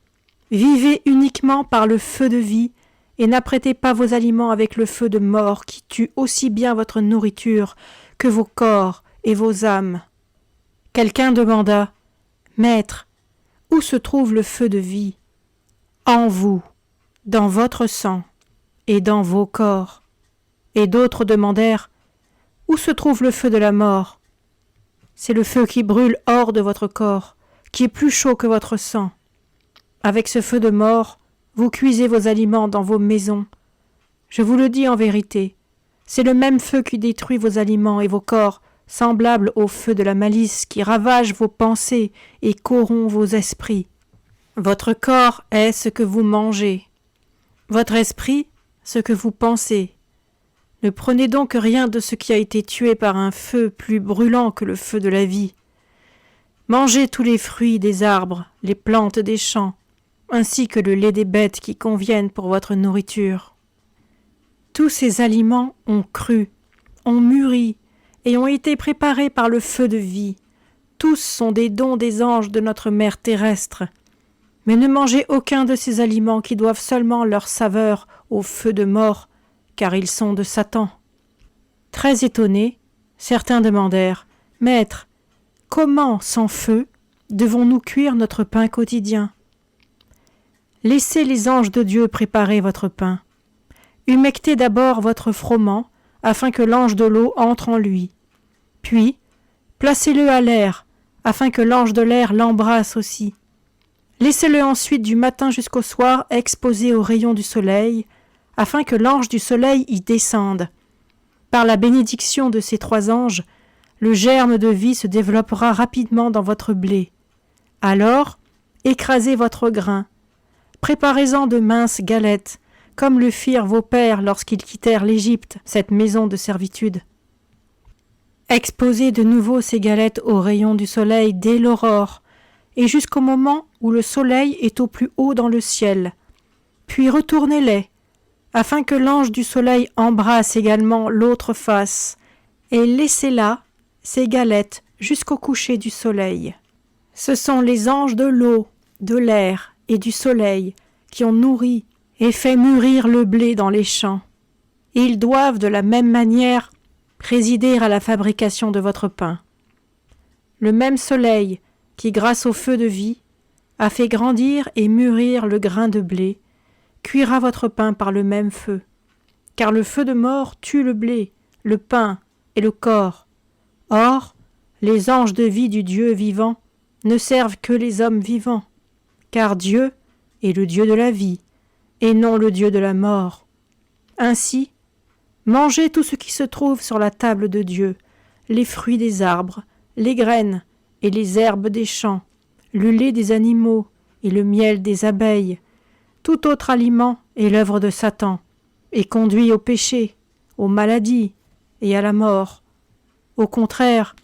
vivez uniquement par le feu de vie, et n'apprêtez pas vos aliments avec le feu de mort qui tue aussi bien votre nourriture que vos corps et vos âmes. » Quelqu'un demanda, « Maître, où se trouve le feu de vie ? » « En vous, dans votre sang et dans vos corps. » Et d'autres demandèrent, « Où se trouve le feu de la mort ? » « C'est le feu qui brûle hors de votre corps, qui est plus chaud que votre sang. Avec ce feu de mort, vous cuisez vos aliments dans vos maisons. Je vous le dis en vérité, c'est le même feu qui détruit vos aliments et vos corps, semblable au feu de la malice qui ravage vos pensées et corrompt vos esprits. Votre corps est ce que vous mangez, votre esprit ce que vous pensez. Ne prenez donc rien de ce qui a été tué par un feu plus brûlant que le feu de la vie. Mangez tous les fruits des arbres, les plantes des champs, ainsi que le lait des bêtes qui conviennent pour votre nourriture. Tous ces aliments ont cru, ont mûri et ont été préparés par le feu de vie. Tous sont des dons des anges de notre mère terrestre. Mais ne mangez aucun de ces aliments qui doivent seulement leur saveur au feu de mort, car ils sont de Satan. » Très étonnés, certains demandèrent, « Maître, comment, sans feu, devons-nous cuire notre pain quotidien ? » Laissez les anges de Dieu préparer votre pain. Humectez d'abord votre froment, afin que l'ange de l'eau entre en lui. Puis, placez-le à l'air, afin que l'ange de l'air l'embrasse aussi. Laissez-le ensuite du matin jusqu'au soir exposé aux rayons du soleil, afin que l'ange du soleil y descende. Par la bénédiction de ces 3 anges, le germe de vie se développera rapidement dans votre blé. Alors, écrasez votre grain. Préparez-en de minces galettes, comme le firent vos pères lorsqu'ils quittèrent l'Égypte, cette maison de servitude. Exposez de nouveau ces galettes aux rayons du soleil dès l'aurore, et jusqu'au moment où le soleil est au plus haut dans le ciel. Puis retournez-les, afin que l'ange du soleil embrasse également l'autre face, et laissez là ces galettes jusqu'au coucher du soleil. Ce sont les anges de l'eau, de l'air et du soleil qui ont nourri et fait mûrir le blé dans les champs. Ils doivent de la même manière présider à la fabrication de votre pain. Le même soleil qui, grâce au feu de vie, a fait grandir et mûrir le grain de blé, cuira votre pain par le même feu, car le feu de mort tue le blé, le pain et le corps. Or, les anges de vie du Dieu vivant ne servent que les hommes vivants, car Dieu est le Dieu de la vie, et non le Dieu de la mort. Ainsi, mangez tout ce qui se trouve sur la table de Dieu, les fruits des arbres, les graines et les herbes des champs, le lait des animaux et le miel des abeilles. Tout autre aliment est l'œuvre de Satan, et conduit au péché, aux maladies et à la mort. Au contraire,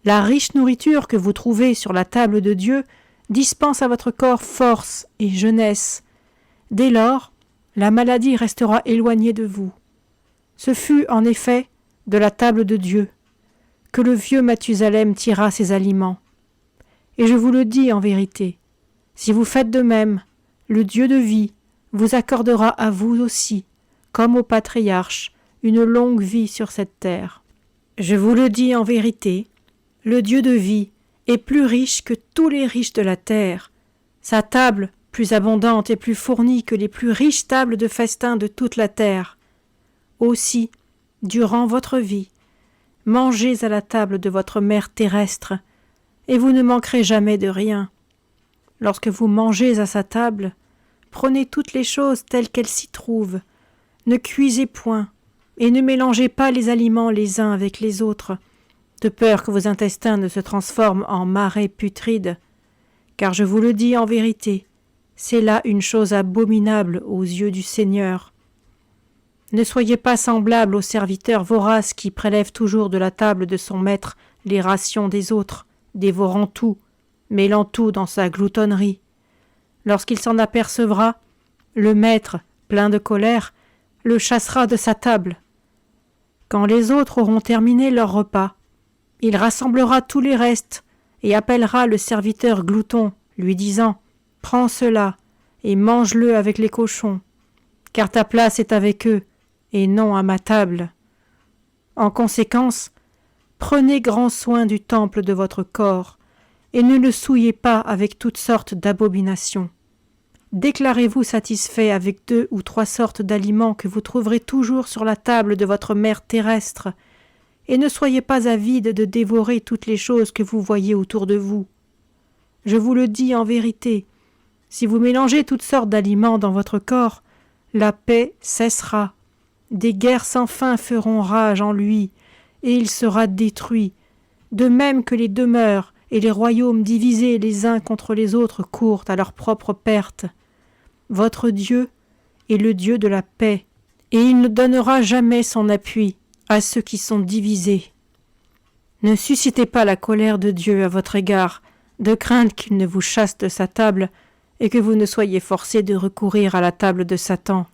la riche nourriture que vous trouvez sur la table de Dieu dispense à votre corps force et jeunesse. Dès lors, la maladie restera éloignée de vous. Ce fut, en effet, de la table de Dieu que le vieux Mathusalem tira ses aliments. Et je vous le dis en vérité, si vous faites de même, le Dieu de vie vous accordera à vous aussi, comme au patriarche, une longue vie sur cette terre. Je vous le dis en vérité, le Dieu de vie est plus riche que tous les riches de la terre. Sa table, plus abondante et plus fournie que les plus riches tables de festin de toute la terre. Aussi, durant votre vie, mangez à la table de votre mère terrestre, et vous ne manquerez jamais de rien. Lorsque vous mangez à sa table, prenez toutes les choses telles qu'elles s'y trouvent, ne cuisez point, et ne mélangez pas les aliments les uns avec les autres, de peur que vos intestins ne se transforment en marais putrides, car je vous le dis en vérité, c'est là une chose abominable aux yeux du Seigneur. Ne soyez pas semblables aux serviteurs voraces qui prélèvent toujours de la table de son maître les rations des autres, dévorant tout, mêlant tout dans sa gloutonnerie. Lorsqu'il s'en apercevra, le maître, plein de colère, le chassera de sa table. Quand les autres auront terminé leur repas, Il rassemblera tous les restes et appellera le serviteur glouton, lui disant « Prends cela et mange-le avec les cochons, car ta place est avec eux et non à ma table. » En conséquence, prenez grand soin du temple de votre corps et ne le souillez pas avec toutes sortes d'abominations. Déclarez-vous satisfait avec 2 ou 3 sortes d'aliments que vous trouverez toujours sur la table de votre mère terrestre, et ne soyez pas avide de dévorer toutes les choses que vous voyez autour de vous. Je vous le dis en vérité, si vous mélangez toutes sortes d'aliments dans votre corps, la paix cessera. Des guerres sans fin feront rage en lui, et il sera détruit, de même que les demeures et les royaumes divisés les uns contre les autres courent à leur propre perte. Votre Dieu est le Dieu de la paix, et il ne donnera jamais son appui à ceux qui sont divisés. Ne suscitez pas la colère de Dieu à votre égard, de crainte qu'il ne vous chasse de sa table et que vous ne soyez forcés de recourir à la table de Satan,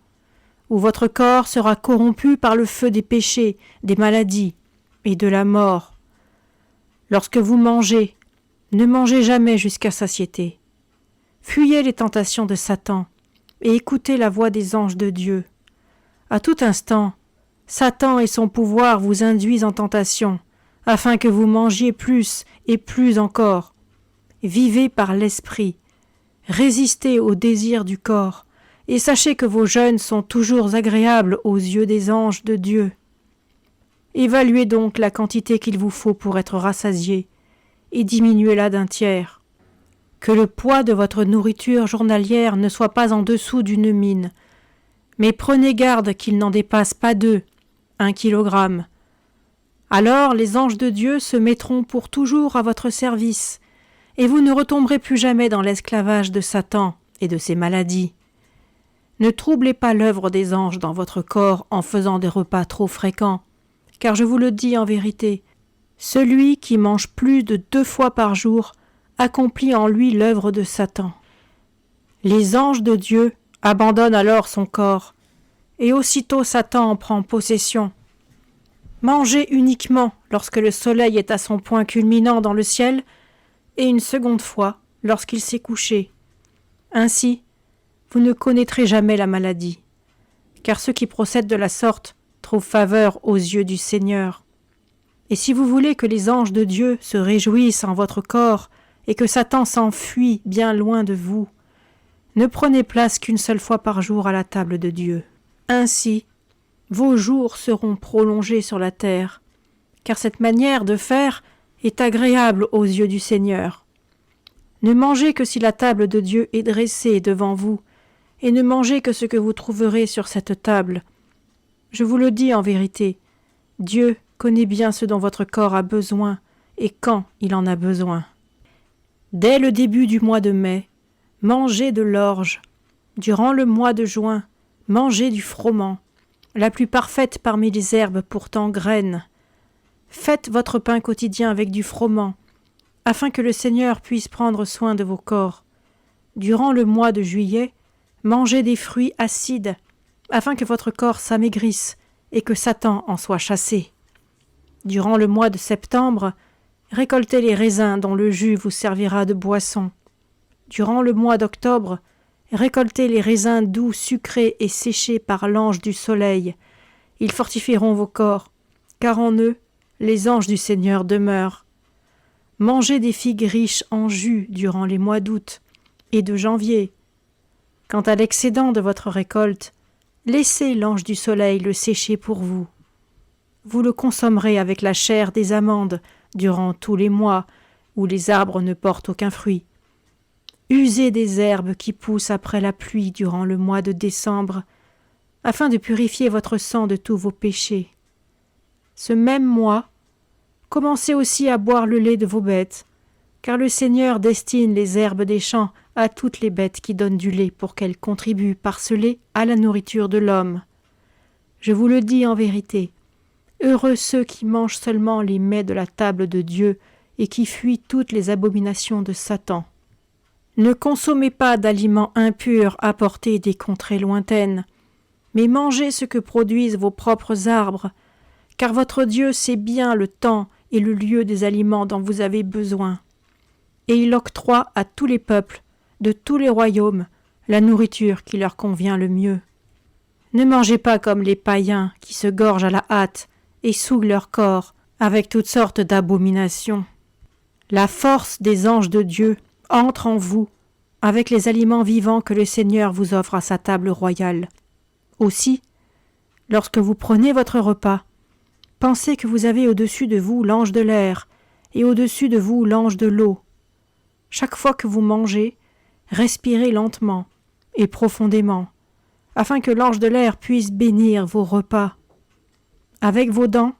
où votre corps sera corrompu par le feu des péchés, des maladies et de la mort. Lorsque vous mangez, ne mangez jamais jusqu'à satiété. Fuyez les tentations de Satan et écoutez la voix des anges de Dieu. À tout instant, Satan et son pouvoir vous induisent en tentation, afin que vous mangiez plus et plus encore. Vivez par l'esprit, résistez aux désirs du corps, et sachez que vos jeûnes sont toujours agréables aux yeux des anges de Dieu. Évaluez donc la quantité qu'il vous faut pour être rassasié, et diminuez-la d'un tiers. Que le poids de votre nourriture journalière ne soit pas en dessous d'une mine, mais prenez garde qu'il n'en dépasse pas 1 kilogramme. Alors les anges de Dieu se mettront pour toujours à votre service, et vous ne retomberez plus jamais dans l'esclavage de Satan et de ses maladies. Ne troublez pas l'œuvre des anges dans votre corps en faisant des repas trop fréquents, car je vous le dis en vérité, celui qui mange plus de 2 fois par jour accomplit en lui l'œuvre de Satan. Les anges de Dieu abandonnent alors son corps, et aussitôt Satan en prend possession. Mangez uniquement lorsque le soleil est à son point culminant dans le ciel, et une seconde fois lorsqu'il s'est couché. Ainsi, vous ne connaîtrez jamais la maladie, car ceux qui procèdent de la sorte trouvent faveur aux yeux du Seigneur. Et si vous voulez que les anges de Dieu se réjouissent en votre corps et que Satan s'enfuit bien loin de vous, ne prenez place qu'une seule fois par jour à la table de Dieu. Ainsi, vos jours seront prolongés sur la terre, car cette manière de faire est agréable aux yeux du Seigneur. Ne mangez que si la table de Dieu est dressée devant vous, et ne mangez que ce que vous trouverez sur cette table. Je vous le dis en vérité, Dieu connaît bien ce dont votre corps a besoin et quand il en a besoin. Dès le début du mois de mai, mangez de l'orge. Durant le mois de juin, mangez du froment, la plus parfaite parmi les herbes pourtant graines. Faites votre pain quotidien avec du froment, afin que le Seigneur puisse prendre soin de vos corps. Durant le mois de juillet, mangez des fruits acides, afin que votre corps s'amaigrisse et que Satan en soit chassé. Durant le mois de septembre, récoltez les raisins dont le jus vous servira de boisson. Durant le mois d'octobre, récoltez les raisins doux, sucrés et séchés par l'ange du soleil. Ils fortifieront vos corps, car en eux, les anges du Seigneur demeurent. Mangez des figues riches en jus durant les mois d'août et de janvier. Quant à l'excédent de votre récolte, laissez l'ange du soleil le sécher pour vous. Vous le consommerez avec la chair des amandes durant tous les mois où les arbres ne portent aucun fruit. Usez des herbes qui poussent après la pluie durant le mois de décembre, afin de purifier votre sang de tous vos péchés. Ce même mois, commencez aussi à boire le lait de vos bêtes, car le Seigneur destine les herbes des champs à toutes les bêtes qui donnent du lait pour qu'elles contribuent par ce lait à la nourriture de l'homme. Je vous le dis en vérité, heureux ceux qui mangent seulement les mets de la table de Dieu et qui fuient toutes les abominations de Satan. Ne consommez pas d'aliments impurs apportés des contrées lointaines, mais mangez ce que produisent vos propres arbres, car votre Dieu sait bien le temps et le lieu des aliments dont vous avez besoin. Et il octroie à tous les peuples, de tous les royaumes, la nourriture qui leur convient le mieux. Ne mangez pas comme les païens qui se gorgent à la hâte et souillent leur corps avec toutes sortes d'abominations. La force des anges de Dieu entre en vous avec les aliments vivants que le Seigneur vous offre à sa table royale. Aussi, lorsque vous prenez votre repas, pensez que vous avez au-dessus de vous l'ange de l'air et au-dessus de vous l'ange de l'eau. Chaque fois que vous mangez, respirez lentement et profondément, afin que l'ange de l'air puisse bénir vos repas. Avec vos dents,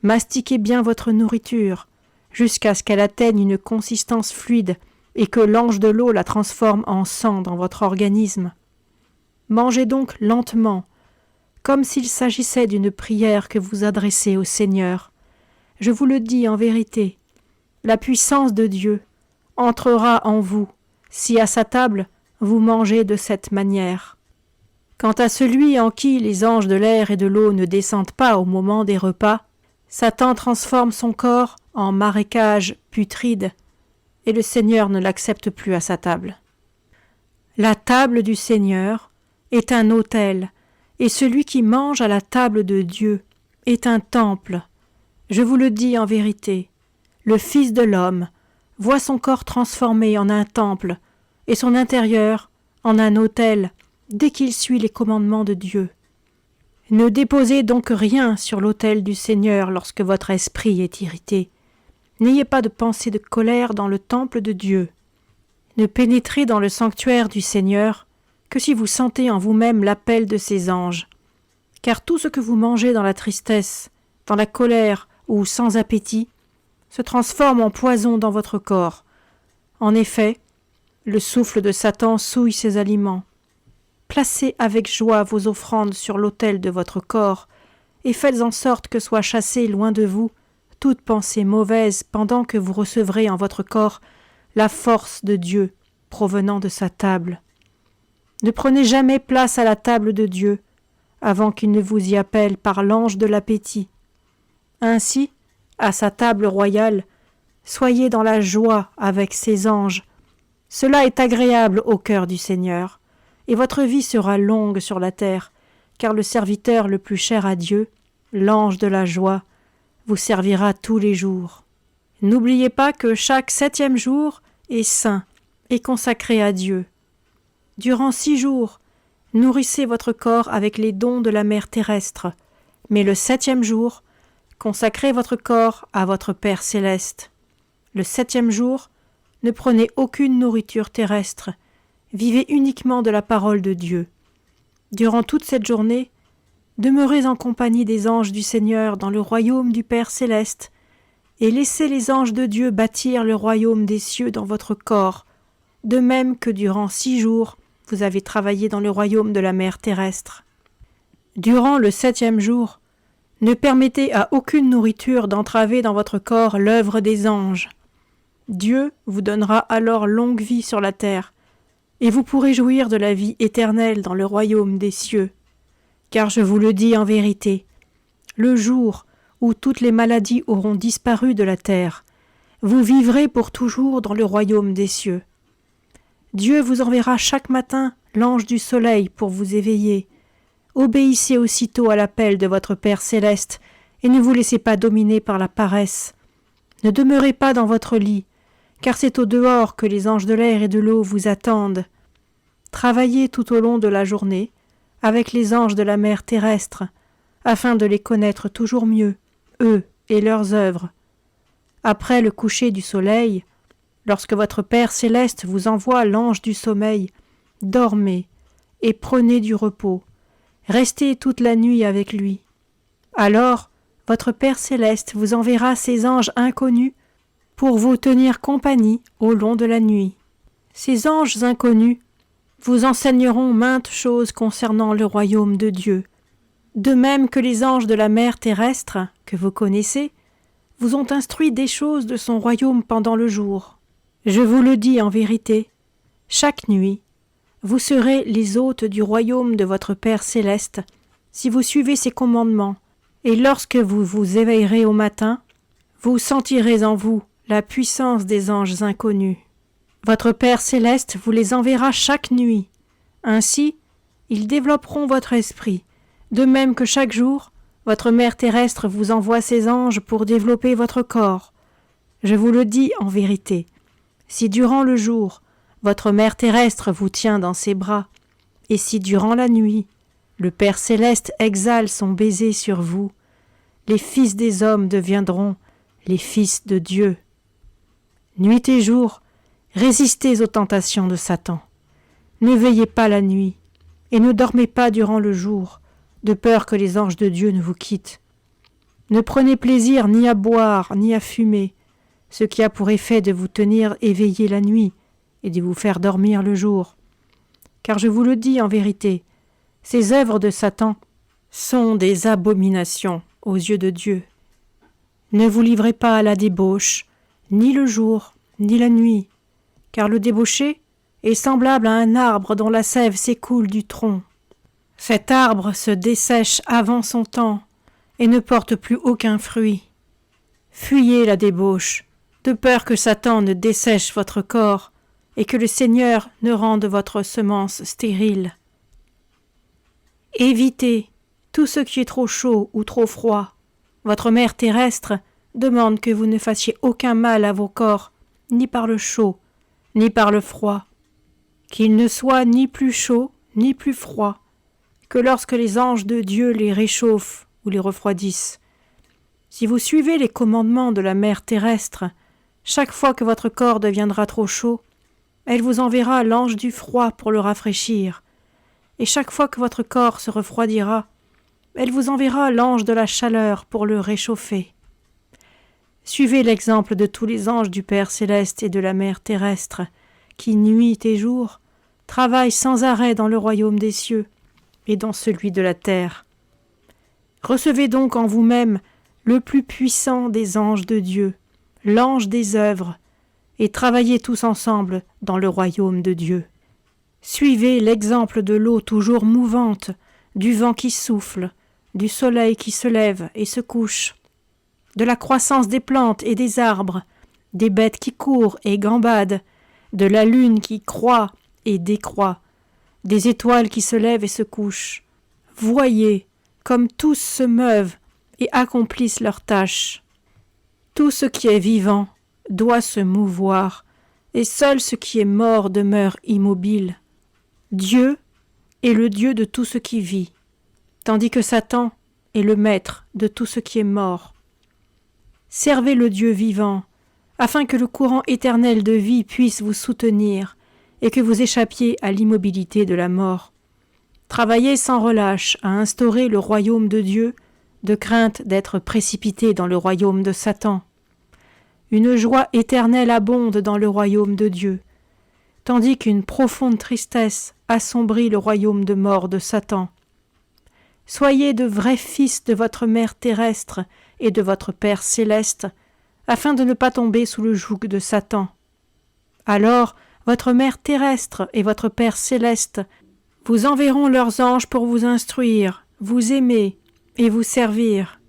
mastiquez bien votre nourriture, jusqu'à ce qu'elle atteigne une consistance fluide et que l'ange de l'eau la transforme en sang dans votre organisme. Mangez donc lentement, comme s'il s'agissait d'une prière que vous adressez au Seigneur. Je vous le dis en vérité, la puissance de Dieu entrera en vous, si à sa table vous mangez de cette manière. Quant à celui en qui les anges de l'air et de l'eau ne descendent pas au moment des repas, Satan transforme son corps en marécage putride, et le Seigneur ne l'accepte plus à sa table. La table du Seigneur est un autel, et celui qui mange à la table de Dieu est un temple. Je vous le dis en vérité, le Fils de l'homme voit son corps transformé en un temple, et son intérieur en un autel, dès qu'il suit les commandements de Dieu. Ne déposez donc rien sur l'autel du Seigneur lorsque votre esprit est irrité. N'ayez pas de pensée de colère dans le temple de Dieu. Ne pénétrez dans le sanctuaire du Seigneur que si vous sentez en vous-même l'appel de ses anges. Car tout ce que vous mangez dans la tristesse, dans la colère ou sans appétit, se transforme en poison dans votre corps. En effet, le souffle de Satan souille ces aliments. Placez avec joie vos offrandes sur l'autel de votre corps, et faites en sorte que soit chassée loin de vous toute pensée mauvaise pendant que vous recevrez en votre corps la force de Dieu provenant de sa table. Ne prenez jamais place à la table de Dieu avant qu'il ne vous y appelle par l'ange de l'appétit. Ainsi, à sa table royale, soyez dans la joie avec ses anges. Cela est agréable au cœur du Seigneur, et votre vie sera longue sur la terre, car le serviteur le plus cher à Dieu, l'ange de la joie, vous servira tous les jours. N'oubliez pas que chaque 7e jour est saint et consacré à Dieu. Durant 6 jours, nourrissez votre corps avec les dons de la mère terrestre, mais le 7e jour, consacrez votre corps à votre Père céleste. Le 7e jour, ne prenez aucune nourriture terrestre, vivez uniquement de la parole de Dieu. Durant toute cette journée, demeurez en compagnie des anges du Seigneur dans le royaume du Père céleste, et laissez les anges de Dieu bâtir le royaume des cieux dans votre corps, de même que durant 6 jours, vous avez travaillé dans le royaume de la mer terrestre. Durant le 7e jour, ne permettez à aucune nourriture d'entraver dans votre corps l'œuvre des anges. Dieu vous donnera alors longue vie sur la terre, et vous pourrez jouir de la vie éternelle dans le royaume des cieux. Car je vous le dis en vérité, le jour où toutes les maladies auront disparu de la terre, vous vivrez pour toujours dans le royaume des cieux. Dieu vous enverra chaque matin l'ange du soleil pour vous éveiller. Obéissez aussitôt à l'appel de votre Père céleste et ne vous laissez pas dominer par la paresse. Ne demeurez pas dans votre lit, car c'est au dehors que les anges de l'air et de l'eau vous attendent. Travaillez tout au long de la journée avec les anges de la mer terrestre, afin de les connaître toujours mieux, eux et leurs œuvres. Après le coucher du soleil, lorsque votre Père céleste vous envoie l'ange du sommeil, dormez et prenez du repos. Restez toute la nuit avec lui. Alors, votre Père céleste vous enverra ses anges inconnus pour vous tenir compagnie au long de la nuit. Ces anges inconnus vous enseigneront maintes choses concernant le royaume de Dieu, de même que les anges de la mer terrestre, que vous connaissez, vous ont instruit des choses de son royaume pendant le jour. Je vous le dis en vérité, chaque nuit, vous serez les hôtes du royaume de votre Père céleste, si vous suivez ses commandements, et lorsque vous vous éveillerez au matin, vous sentirez en vous la puissance des anges inconnus. Votre Père céleste vous les enverra chaque nuit. Ainsi, ils développeront votre esprit, de même que chaque jour, votre mère terrestre vous envoie ses anges pour développer votre corps. Je vous le dis en vérité, si durant le jour, votre mère terrestre vous tient dans ses bras, et si durant la nuit, le Père céleste exhale son baiser sur vous, les fils des hommes deviendront les fils de Dieu. Nuit et jour, résistez aux tentations de Satan. Ne veillez pas la nuit, et ne dormez pas durant le jour, de peur que les anges de Dieu ne vous quittent. Ne prenez plaisir ni à boire, ni à fumer, ce qui a pour effet de vous tenir éveillé la nuit et de vous faire dormir le jour. Car je vous le dis en vérité, ces œuvres de Satan sont des abominations aux yeux de Dieu. Ne vous livrez pas à la débauche, ni le jour, ni la nuit, car le débauché est semblable à un arbre dont la sève s'écoule du tronc. Cet arbre se dessèche avant son temps et ne porte plus aucun fruit. Fuyez la débauche, de peur que Satan ne dessèche votre corps et que le Seigneur ne rende votre semence stérile. Évitez tout ce qui est trop chaud ou trop froid. Votre mère terrestre demande que vous ne fassiez aucun mal à vos corps, ni par le chaud, ni par le froid, qu'il ne soit ni plus chaud, ni plus froid, que lorsque les anges de Dieu les réchauffent ou les refroidissent. Si vous suivez les commandements de la mère terrestre, chaque fois que votre corps deviendra trop chaud, elle vous enverra l'ange du froid pour le rafraîchir, et chaque fois que votre corps se refroidira, elle vous enverra l'ange de la chaleur pour le réchauffer. Suivez l'exemple de tous les anges du Père céleste et de la mère terrestre, qui, nuit et jour, travaillent sans arrêt dans le royaume des cieux et dans celui de la terre. Recevez donc en vous-même le plus puissant des anges de Dieu, l'ange des œuvres, et travaillez tous ensemble dans le royaume de Dieu. Suivez l'exemple de l'eau toujours mouvante, du vent qui souffle, du soleil qui se lève et se couche, de la croissance des plantes et des arbres, des bêtes qui courent et gambadent, de la lune qui croît et décroît, des étoiles qui se lèvent et se couchent. Voyez comme tous se meuvent et accomplissent leurs tâches. Tout ce qui est vivant doit se mouvoir, et seul ce qui est mort demeure immobile. Dieu est le Dieu de tout ce qui vit, tandis que Satan est le maître de tout ce qui est mort. Servez le Dieu vivant, afin que le courant éternel de vie puisse vous soutenir et que vous échappiez à l'immobilité de la mort. Travaillez sans relâche à instaurer le royaume de Dieu, de crainte d'être précipité dans le royaume de Satan. Une joie éternelle abonde dans le royaume de Dieu, tandis qu'une profonde tristesse assombrit le royaume de mort de Satan. Soyez de vrais fils de votre mère terrestre et de votre Père céleste, afin de ne pas tomber sous le joug de Satan. Alors, votre mère terrestre et votre Père céleste vous enverront leurs anges pour vous instruire, vous aimer et vous servir.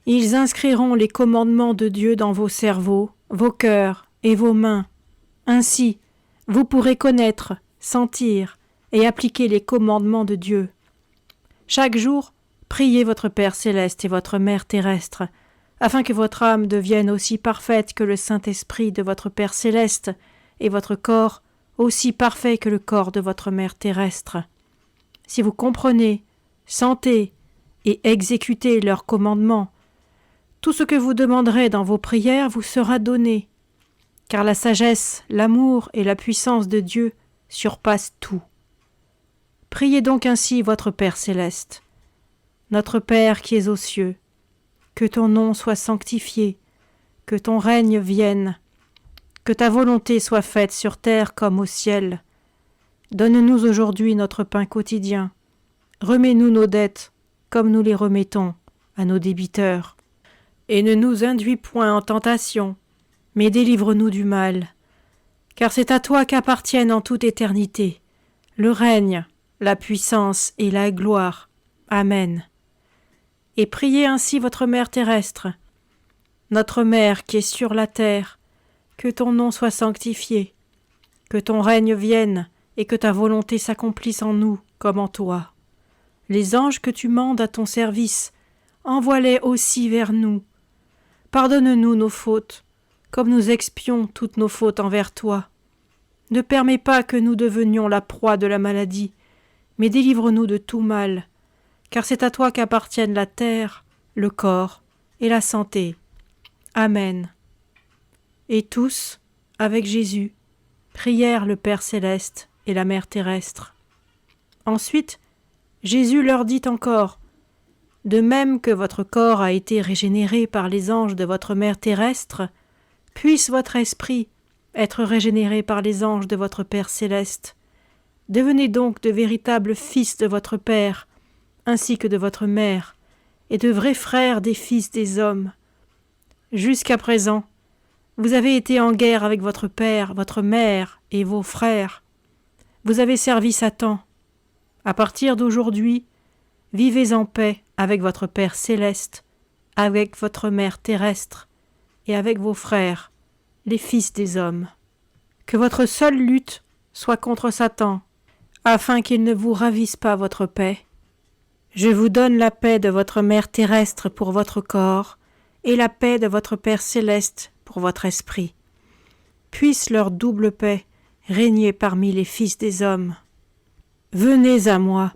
Ils inscriront les commandements de Dieu dans vos cerveaux, vos cœurs et vos mains. Ainsi, vous pourrez connaître, sentir et appliquer les commandements de Dieu. Chaque jour, priez votre Père céleste et votre Mère terrestre, afin que votre âme devienne aussi parfaite que le Saint-Esprit de votre Père céleste et votre corps aussi parfait que le corps de votre Mère terrestre. Si vous comprenez, sentez et exécutez leurs commandements, tout ce que vous demanderez dans vos prières vous sera donné, car la sagesse, l'amour et la puissance de Dieu surpassent tout. Priez donc ainsi votre Père céleste. Notre Père qui es aux cieux, que ton nom soit sanctifié, que ton règne vienne, que ta volonté soit faite sur terre comme au ciel. Donne-nous aujourd'hui notre pain quotidien. Remets-nous nos dettes, comme nous les remettons à nos débiteurs. Et ne nous induis point en tentation, mais délivre-nous du mal. Car c'est à toi qu'appartiennent en toute éternité le règne, la puissance et la gloire. Amen. Et priez ainsi votre Mère terrestre. Notre Mère qui es sur la terre, que ton nom soit sanctifié, que ton règne vienne et que ta volonté s'accomplisse en nous comme en toi. Les anges que tu mandes à ton service, envoie-les aussi vers nous. Pardonne-nous nos fautes, comme nous expions toutes nos fautes envers toi. Ne permets pas que nous devenions la proie de la maladie, mais délivre-nous de tout mal, car c'est à toi qu'appartiennent la terre, le corps et la santé. Amen. Et tous, avec Jésus, prièrent le Père céleste et la Mère terrestre. Ensuite, Jésus leur dit encore : de même que votre corps a été régénéré par les anges de votre Mère terrestre, puisse votre esprit être régénéré par les anges de votre Père céleste. Devenez donc de véritables fils de votre Père, ainsi que de votre Mère, et de vrais frères des fils des hommes. Jusqu'à présent, vous avez été en guerre avec votre Père, votre Mère et vos frères. Vous avez servi Satan. À partir d'aujourd'hui, vivez en paix avec votre Père céleste, avec votre Mère terrestre et avec vos frères, les fils des hommes. Que votre seule lutte soit contre Satan, afin qu'il ne vous ravisse pas votre paix. Je vous donne la paix de votre Mère terrestre pour votre corps, et la paix de votre Père céleste pour votre esprit. Puisse leur double paix régner parmi les fils des hommes. Venez à moi,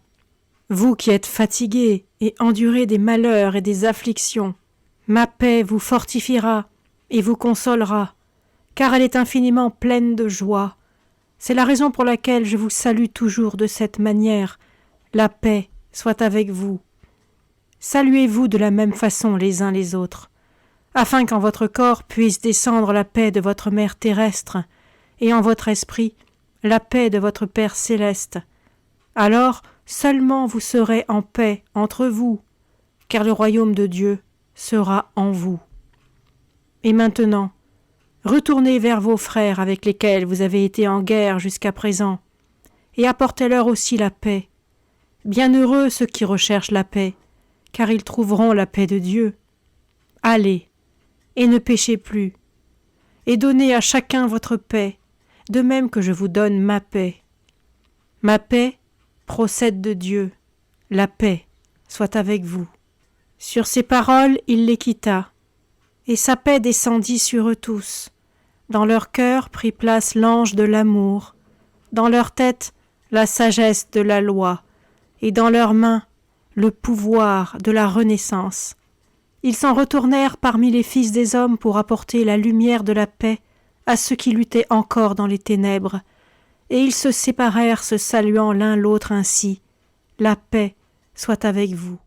vous qui êtes fatigués et endurez des malheurs et des afflictions. Ma paix vous fortifiera et vous consolera, car elle est infiniment pleine de joie. C'est la raison pour laquelle je vous salue toujours de cette manière. La paix soit avec vous. Saluez-vous de la même façon les uns les autres, afin qu'en votre corps puisse descendre la paix de votre Mère terrestre, et en votre esprit la paix de votre Père céleste. Alors seulement vous serez en paix entre vous, car le royaume de Dieu sera en vous. Et maintenant, retournez vers vos frères avec lesquels vous avez été en guerre jusqu'à présent, et apportez-leur aussi la paix. Bienheureux ceux qui recherchent la paix, car ils trouveront la paix de Dieu. Allez, et ne péchez plus, et donnez à chacun votre paix, de même que je vous donne ma paix. Ma paix procède de Dieu, la paix soit avec vous. Sur ces paroles, il les quitta, et sa paix descendit sur eux tous. Dans leur cœur prit place l'ange de l'amour, dans leur tête la sagesse de la loi, et dans leurs mains le pouvoir de la renaissance. Ils s'en retournèrent parmi les fils des hommes pour apporter la lumière de la paix à ceux qui luttaient encore dans les ténèbres, et ils se séparèrent se saluant l'un l'autre ainsi. La paix soit avec vous.